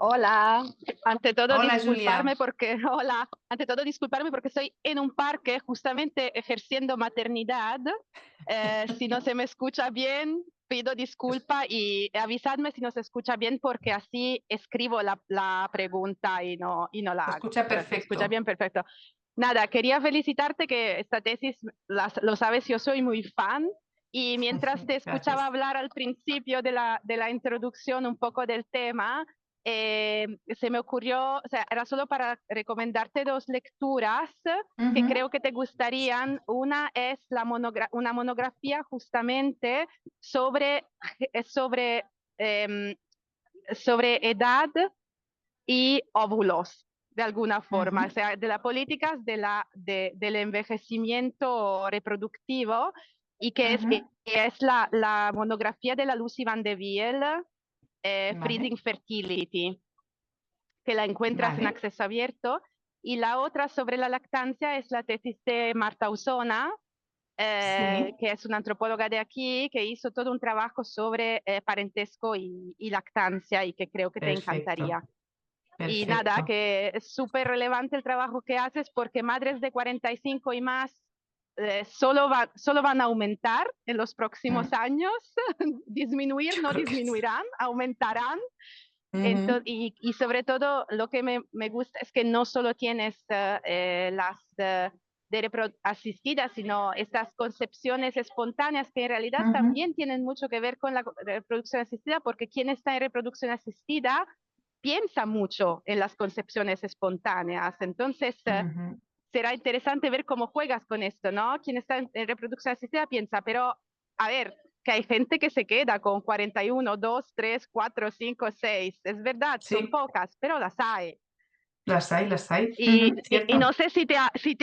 Hola, ante todo Hola, disculparme Julia. porque, hola, ante todo disculparme porque estoy en un parque justamente ejerciendo maternidad. Si no se me escucha bien, pido Es- disculpa y avisadme si no se escucha bien porque así escribo la pregunta y no Se la hago. escucha Pero se escucha perfecto. bien, perfecto. Nada, quería felicitarte que esta tesis, lo sabes, yo soy muy fan. Y mientras te escuchaba Gracias. hablar al principio de la introducción un poco del tema, se me ocurrió, o sea, era solo para recomendarte dos lecturas que Ujú. creo que te gustarían. Una es una monografía justamente sobre, sobre, em, sobre edad y óvulos, de alguna forma, o Ujú. sea, de las políticas del envejecimiento reproductivo y Ujú. que es la monografía de la Lucy Van de Viel, Vale, Freezing Fertility, que la encuentras en vale. acceso abierto. Y la otra sobre la lactancia es la tesis de Marta Usona, Sí, que es una antropóloga de aquí, que hizo todo un trabajo sobre parentesco y lactancia y que creo que te perfecto, encantaría. Y nada, perfecto. que es súper relevante el trabajo que haces porque madres de 45 y más solo van a aumentar en los próximos Mm. años, disminuir, Yo no creo que sí. disminuirán, aumentarán. Ujú. Y sobre todo lo que me gusta es que no solo tienes las asistidas, sino estas concepciones espontáneas que en realidad Ujú. también tienen mucho que ver con la reproducción asistida, porque quien está en reproducción asistida piensa mucho en las concepciones espontáneas. Entonces, Ujú. será interesante ver cómo juegas con esto, ¿no? Quien está en reproducción asistida piensa, pero a ver, que hay gente que se queda con 41, 2, 3, 4, 5, 6. Es verdad, son Sí. pocas, pero las hay. Las hay, las hay. Y, Ujú, y cierto. no sé si te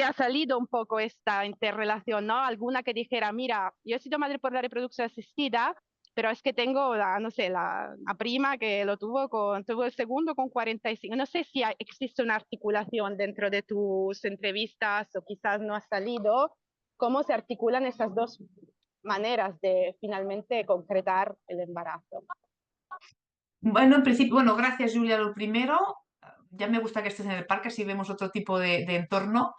ha salido un poco esta interrelación, ¿no? Alguna que dijera, mira, yo he sido madre por la reproducción asistida, pero es que tengo, no sé, la prima que tuvo el segundo con 45. No sé si existe una articulación dentro de tus entrevistas o quizás no ha salido. ¿Cómo se articulan esas dos maneras de finalmente concretar el embarazo? Bueno, en principio, bueno, gracias Julia. Lo primero, ya me gusta que estés en el parque, así vemos otro tipo de entorno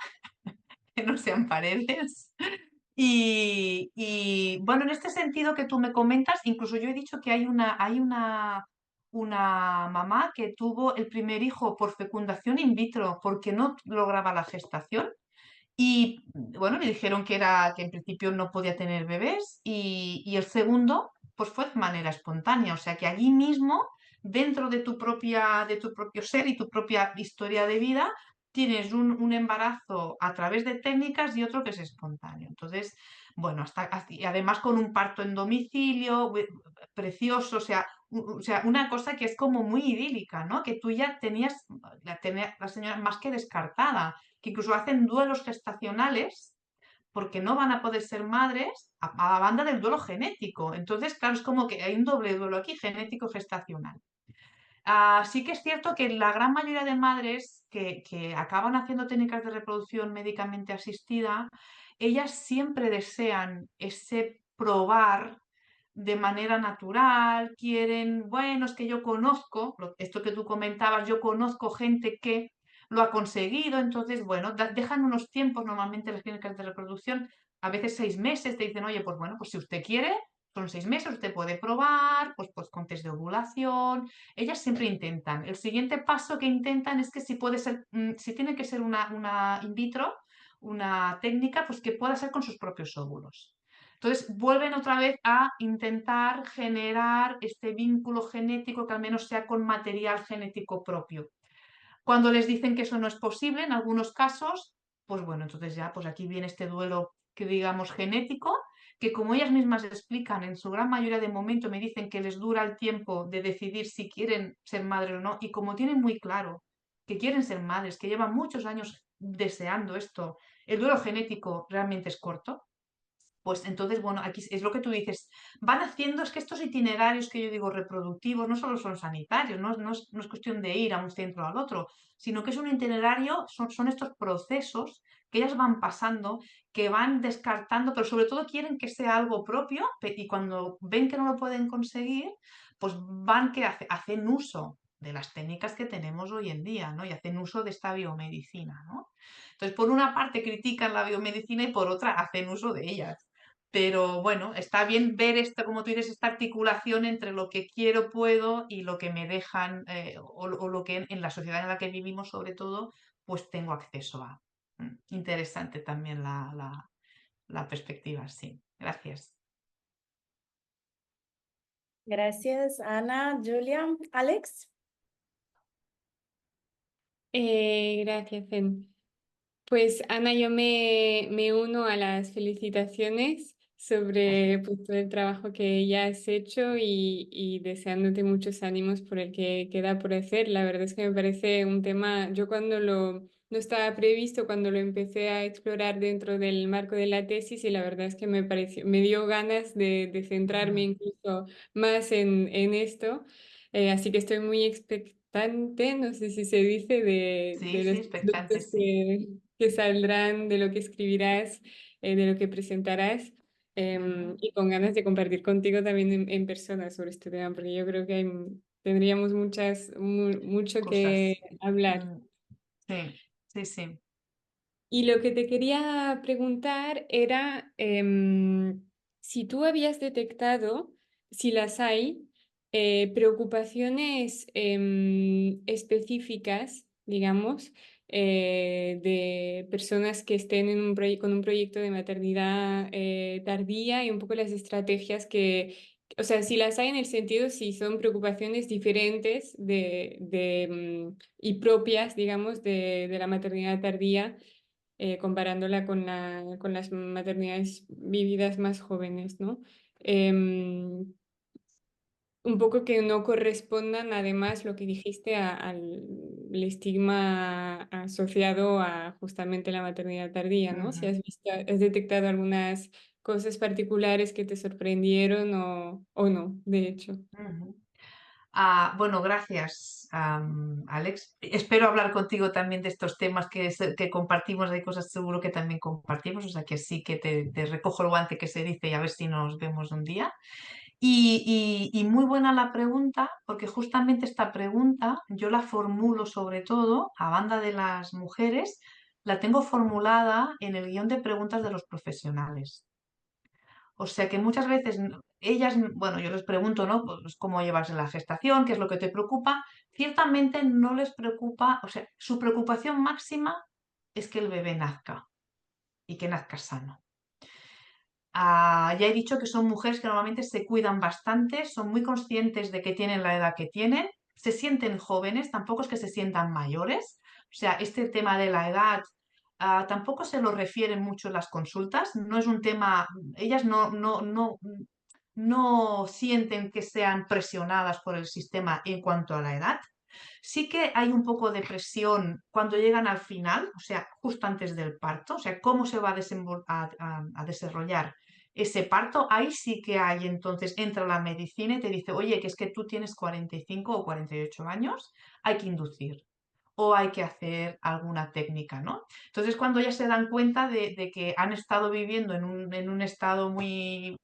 que no sean paredes. Bueno, en este sentido que tú me comentas, incluso yo he dicho que una mamá que tuvo el primer hijo por fecundación in vitro porque no lograba la gestación. Y bueno, le dijeron que en principio no podía tener bebés y el segundo pues fue de manera espontánea, o sea que allí mismo, dentro de tu propio ser y tu propia historia de vida, tienes un embarazo a través de técnicas y otro que es espontáneo. Entonces, bueno, y además con un parto en domicilio, precioso, o sea, una cosa que es como muy idílica, ¿no? Que tú ya tenías, la señora más que descartada, que incluso hacen duelos gestacionales porque no van a poder ser madres a la banda del duelo genético. Entonces, claro, es como que hay un doble duelo aquí, genético gestacional. Sí que es cierto que la gran mayoría de madres que acaban haciendo técnicas de reproducción médicamente asistida, ellas siempre desean ese probar de manera natural, quieren, bueno, es que yo conozco, esto que tú comentabas, yo conozco gente que lo ha conseguido, entonces, bueno, dejan unos tiempos normalmente las clínicas de reproducción, a veces 6 meses, te dicen, oye, pues bueno, pues si usted quiere, son 6 meses, usted puede probar, pues con test de ovulación, ellas siempre intentan. El siguiente paso que intentan es que si puede ser, si tiene que ser una in vitro, una técnica, pues que pueda ser con sus propios óvulos. Entonces vuelven otra vez a intentar generar este vínculo genético que al menos sea con material genético propio. Cuando les dicen que eso no es posible, en algunos casos, pues bueno, entonces ya, pues aquí viene este duelo que digamos genético, que como ellas mismas explican, en su gran mayoría de momento me dicen que les dura el tiempo de decidir si quieren ser madres o no, y como tienen muy claro que quieren ser madres, que llevan muchos años deseando esto, el duelo genético realmente es corto. Pues entonces, bueno, aquí es lo que tú dices, van haciendo, es que estos itinerarios que yo digo reproductivos no solo son sanitarios, no es cuestión de ir a un centro o al otro, sino que es un itinerario, son estos procesos que ellas van pasando, que van descartando, pero sobre todo quieren que sea algo propio y cuando ven que no lo pueden conseguir, pues van que hacen uso de las técnicas que tenemos hoy en día, ¿no? Y hacen uso de esta biomedicina, ¿no? Entonces, por una parte critican la biomedicina y por otra hacen uso de ellas. Pero bueno, está bien ver esto, como tú dices, esta articulación entre lo que quiero, puedo y lo que me dejan, o lo que en la sociedad en la que vivimos, sobre todo, pues tengo acceso a. Interesante también la perspectiva, sí. Gracias. Gracias, Ana, Julia. Alex. Gracias, Fen. Pues Ana, yo me uno a las felicitaciones sobre pues, todo el trabajo que ya has hecho y deseándote muchos ánimos por el que queda por hacer. La verdad es que me parece un tema, yo cuando no estaba previsto, cuando lo empecé a explorar dentro del marco de la tesis y la verdad es que me dio ganas de centrarme incluso más en esto. Así que estoy muy expectante, no sé si se dice, Sí, de sí, los expectante, productos sí. que saldrán, de lo que escribirás, de lo que presentarás, y con ganas de compartir contigo también en persona sobre este tema, porque yo creo que tendríamos mucho que Cosas. hablar. Mm, sí, sí, sí. Y lo que te quería preguntar era si tú habías detectado, si las hay, preocupaciones específicas, digamos, de personas que estén en con un proyecto de maternidad tardía y un poco las estrategias o sea, si las hay en el sentido, si son preocupaciones diferentes y propias, digamos, de la maternidad tardía comparándola con las maternidades vividas más jóvenes, ¿no? Un poco que no correspondan además lo que dijiste el estigma asociado a justamente la maternidad tardía, ¿no? Si has detectado algunas cosas particulares que te sorprendieron o no, de hecho. Bueno, gracias, Alex. Espero hablar contigo también de estos temas que compartimos. Hay cosas seguro que también compartimos, o sea que sí que te recojo el guante que se dice y a ver si nos vemos un día. Y muy buena la pregunta, porque justamente esta pregunta yo la formulo sobre todo a banda de las mujeres, la tengo formulada en el guión de preguntas de los profesionales. O sea que muchas veces ellas, bueno, yo les pregunto, ¿no? Pues cómo llevas la gestación, qué es lo que te preocupa. Ciertamente no les preocupa, o sea, su preocupación máxima es que el bebé nazca y que nazca sano. Ya he dicho que son mujeres que normalmente se cuidan bastante, son muy conscientes de que tienen la edad que tienen, se sienten jóvenes, tampoco es que se sientan mayores. O sea, este tema de la edad tampoco se lo refieren mucho en las consultas, no es un tema, ellas no sienten que sean presionadas por el sistema en cuanto a la edad. Sí que hay un poco de presión cuando llegan al final, o sea, justo antes del parto, o sea, cómo se va a desarrollar ese parto. Ahí sí que hay, entonces entra la medicina y te dice, oye, que es que tú tienes 45 o 48 años, hay que inducir o hay que hacer alguna técnica, ¿no? Entonces, cuando ya se dan cuenta de que han estado viviendo en un estado muy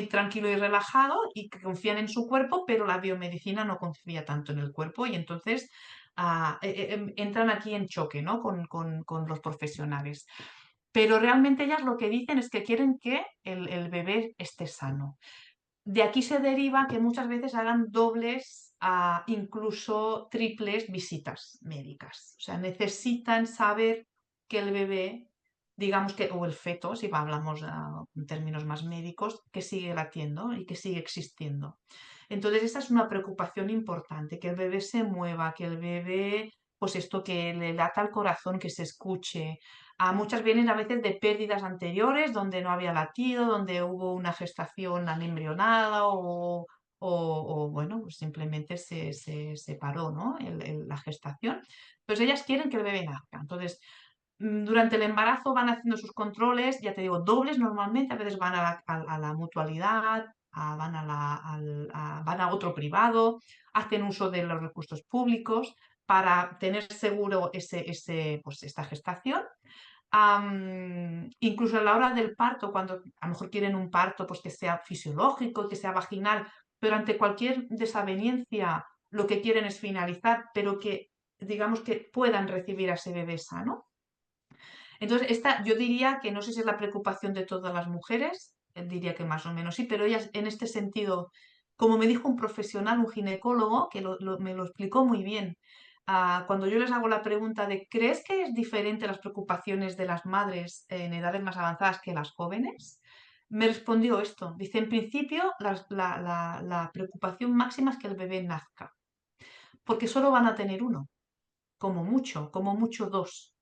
tranquilo y relajado y que confían en su cuerpo, pero la biomedicina no confía tanto en el cuerpo y entonces entran aquí en choque, ¿no? con los profesionales. Pero realmente ellas lo que dicen es que quieren que el bebé esté sano. De aquí se deriva que muchas veces hagan dobles, incluso triples visitas médicas. O sea, necesitan saber que el bebé, digamos que, o el feto, si hablamos en términos más médicos, que sigue latiendo y que sigue existiendo. Entonces, esa es una preocupación importante, que el bebé se mueva, que el bebé, pues esto, que le lata el corazón, que se escuche. Muchas vienen a veces de pérdidas anteriores, donde no había latido, donde hubo una gestación anembrionada o bueno, pues simplemente se paró, ¿no? La gestación. Pues ellas quieren que el bebé nazca. Entonces, durante el embarazo van haciendo sus controles, ya te digo, dobles normalmente, a veces van a la mutualidad, van a otro privado, hacen uso de los recursos públicos para tener seguro pues esta gestación. Incluso a la hora del parto, cuando a lo mejor quieren un parto pues que sea fisiológico, que sea vaginal, pero ante cualquier desaveniencia lo que quieren es finalizar, pero que digamos que puedan recibir a ese bebé sano. Entonces, yo diría que no sé si es la preocupación de todas las mujeres, diría que más o menos sí, pero ellas en este sentido, como me dijo un profesional, un ginecólogo, que me lo explicó muy bien, cuando yo les hago la pregunta de ¿crees que es diferente las preocupaciones de las madres en edades más avanzadas que las jóvenes? Me respondió esto. Dice, en principio, la preocupación máxima es que el bebé nazca, porque solo van a tener uno, como mucho dos.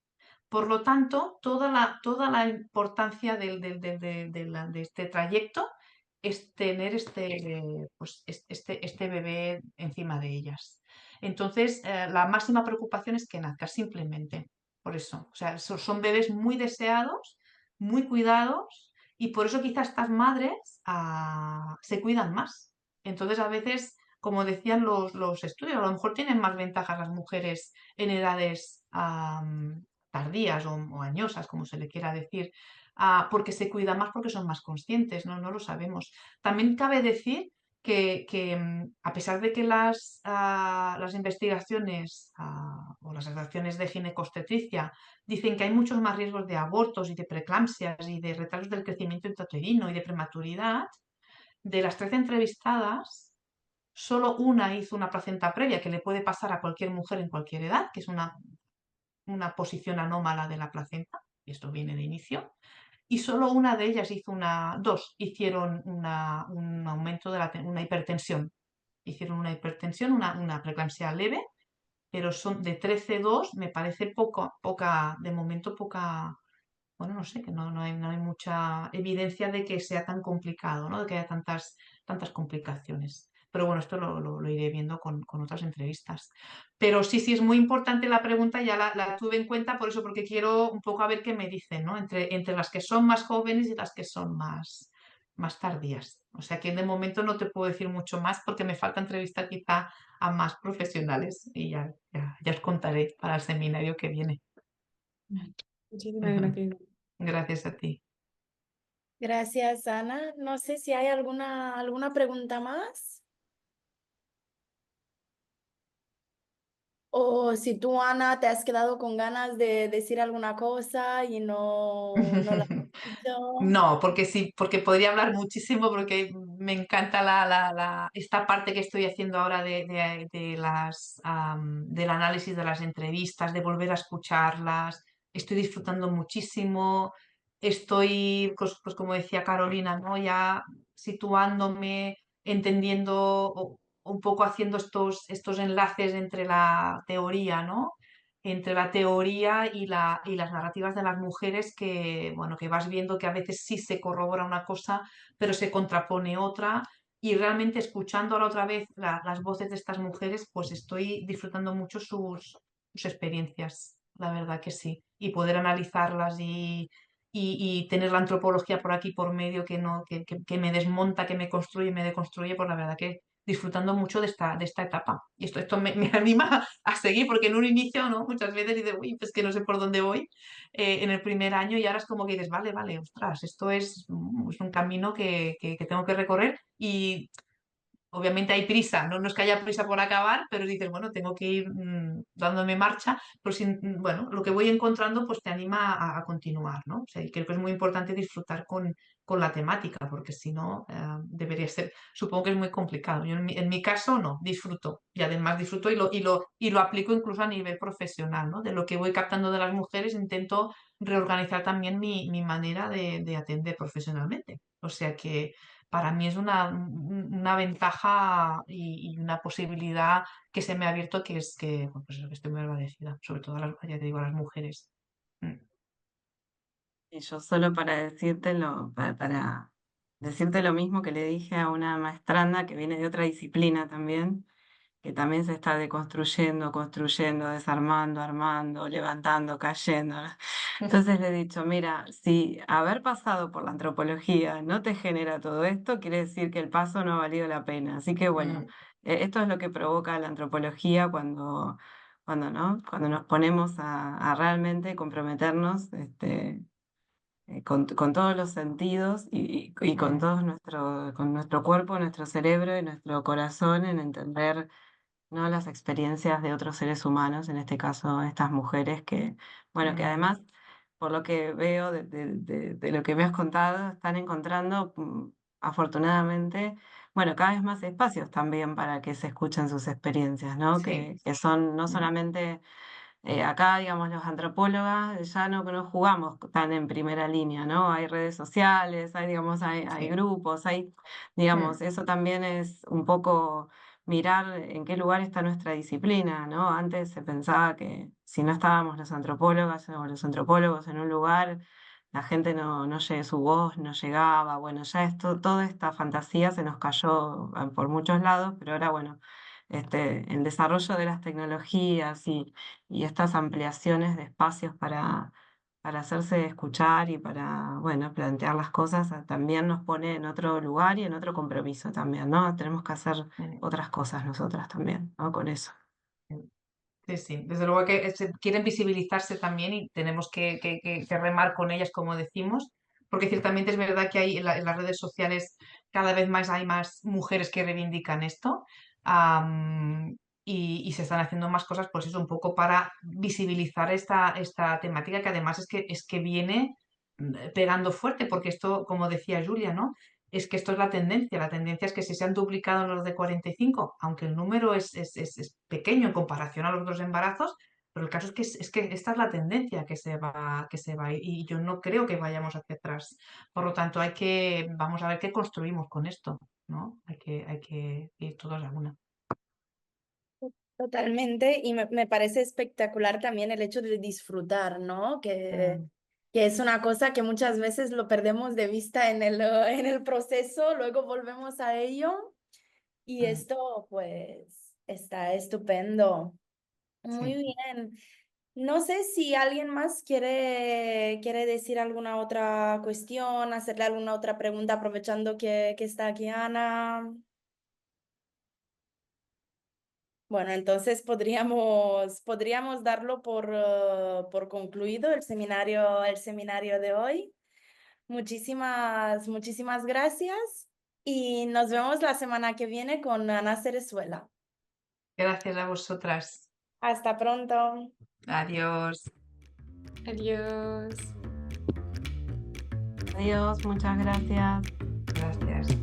Por lo tanto, toda la importancia de este trayecto es tener pues este bebé encima de ellas. Entonces, la máxima preocupación es que nazca, simplemente por eso. O sea, son bebés muy deseados, muy cuidados, y por eso quizás estas madres se cuidan más. Entonces, a veces, como decían los estudios, a lo mejor tienen más ventajas las mujeres en edades tardías o añosas, como se le quiera decir, porque se cuidan más, porque son más conscientes, ¿no? No lo sabemos. También cabe decir que a pesar de que las investigaciones o las acciones de ginecobstetricia dicen que hay muchos más riesgos de abortos y de preeclampsias y de retrasos del crecimiento intrauterino y de prematuridad, de las 13 entrevistadas, solo una hizo una placenta previa, que le puede pasar a cualquier mujer en cualquier edad, que es una posición anómala de la placenta, y esto viene de inicio, y solo una de ellas dos hicieron un aumento de una hipertensión. Hicieron una hipertensión, una preeclampsia leve, pero son de 13,2, me parece poca, de momento poca bueno, no sé, que no hay mucha evidencia de que sea tan complicado, ¿no? De que haya tantas complicaciones. Pero bueno, esto lo iré viendo con otras entrevistas. Pero sí, es muy importante la pregunta, ya la tuve en cuenta por eso, porque quiero un poco a ver qué me dicen, ¿no? Entre las que son más jóvenes y las que son más tardías. O sea que de momento no te puedo decir mucho más porque me falta entrevistar quizá a más profesionales y ya os contaré para el seminario que viene. Muchísimas gracias. Gracias a ti. Gracias, Ana. No sé si hay alguna pregunta más. O si tú, Ana, te has quedado con ganas de decir alguna cosa y no la has dicho. No, porque sí, porque podría hablar muchísimo, porque me encanta esta parte que estoy haciendo ahora del análisis de las entrevistas, de volver a escucharlas. Estoy disfrutando muchísimo. Estoy, pues como decía Carolina, ¿no? Ya situándome, entendiendo, un poco haciendo estos enlaces entre la teoría, ¿no? Entre la teoría y las narrativas de las mujeres que, bueno, que vas viendo que a veces sí se corrobora una cosa, pero se contrapone otra. Y realmente escuchando ahora otra vez las voces de estas mujeres, pues estoy disfrutando mucho sus experiencias, la verdad que sí. Y poder analizarlas y tener la antropología por aquí por medio que, no, que me desmonta, que me construye, me deconstruye, pues la verdad que disfrutando mucho de esta etapa. Y esto me anima a seguir, porque en un inicio, ¿no? Muchas veces dices, uy, pues que no sé por dónde voy en el primer año y ahora es como que dices, vale, ostras, esto es un camino que tengo que recorrer y obviamente hay prisa, no es que haya prisa por acabar, pero dices, bueno, tengo que ir dándome marcha, pero bueno, lo que voy encontrando pues te anima a continuar, ¿no? O sea, y creo que es muy importante disfrutar con la temática, porque si no, debería ser, supongo que es muy complicado. Yo en mi caso no, disfruto, y además disfruto y lo aplico incluso a nivel profesional, ¿no? De lo que voy captando de las mujeres, intento reorganizar también mi manera de atender profesionalmente. O sea que para mí es una ventaja y una posibilidad que se me ha abierto que es que, bueno, pues eso, que estoy muy agradecida, sobre todo ya te digo, a las mujeres. Mm. Y yo solo para para decirte lo mismo que le dije a una maestranda que viene de otra disciplina también, que también se está deconstruyendo, construyendo, desarmando, armando, levantando, cayendo. Entonces le he dicho, mira, si haber pasado por la antropología no te genera todo esto, quiere decir que el paso no ha valido la pena. Así que bueno, Mm. esto es lo que provoca la antropología ¿no? Cuando nos ponemos a realmente comprometernos, con todos los sentidos y con Mm. con nuestro cuerpo, nuestro cerebro y nuestro corazón en entender, ¿no? Las experiencias de otros seres humanos, en este caso estas mujeres que, bueno, que Mm. además, por lo que veo de lo que me has contado, están encontrando, afortunadamente, bueno, cada vez más espacios también para que se escuchen sus experiencias, ¿no? Sí. Que son no Mm. solamente acá, digamos, los antropólogas ya no jugamos tan en primera línea, ¿no? Hay redes sociales, digamos, hay Sí. grupos, digamos, Mm. eso también es un poco mirar en qué lugar está nuestra disciplina, ¿no? Antes se pensaba que si no estábamos los antropólogas o los antropólogos en un lugar, la gente su voz no llegaba, bueno, ya toda esta fantasía se nos cayó por muchos lados, pero ahora, bueno, el desarrollo de las tecnologías y estas ampliaciones de espacios para hacerse escuchar y para, bueno, plantear las cosas, también nos pone en otro lugar y en otro compromiso también, ¿no? Tenemos que hacer Mm. otras cosas nosotras también, ¿no? Con eso. Sí, sí, desde luego que quieren visibilizarse también y tenemos que remar con ellas, como decimos, porque ciertamente es verdad que hay en las redes sociales cada vez más hay más mujeres que reivindican esto, y se están haciendo más cosas, pues eso, un poco para visibilizar esta temática que además es que viene pegando fuerte, porque esto, como decía Julia, ¿no? Es que esto es la tendencia es que si se han duplicado los de 45, aunque el número es pequeño en comparación a los otros embarazos, pero el caso es que esta es la tendencia que se va y yo no creo que vayamos hacia atrás. Por lo tanto, vamos a ver qué construimos con esto, ¿no? Hay que ir todos a una. Totalmente, y me parece espectacular también el hecho de disfrutar, ¿no? Que, Mm. que es una cosa que muchas veces lo perdemos de vista en el proceso, luego volvemos a ello y esto pues está estupendo. Muy Sí. bien. No sé si alguien más quiere decir alguna otra cuestión, hacerle alguna otra pregunta aprovechando que está aquí Ana. Bueno, entonces podríamos darlo por concluido el seminario de hoy. Muchísimas gracias y nos vemos la semana que viene con Ana Cerezuela. Gracias a vosotras. Hasta pronto. Adiós. Adiós. Adiós, muchas gracias. Gracias.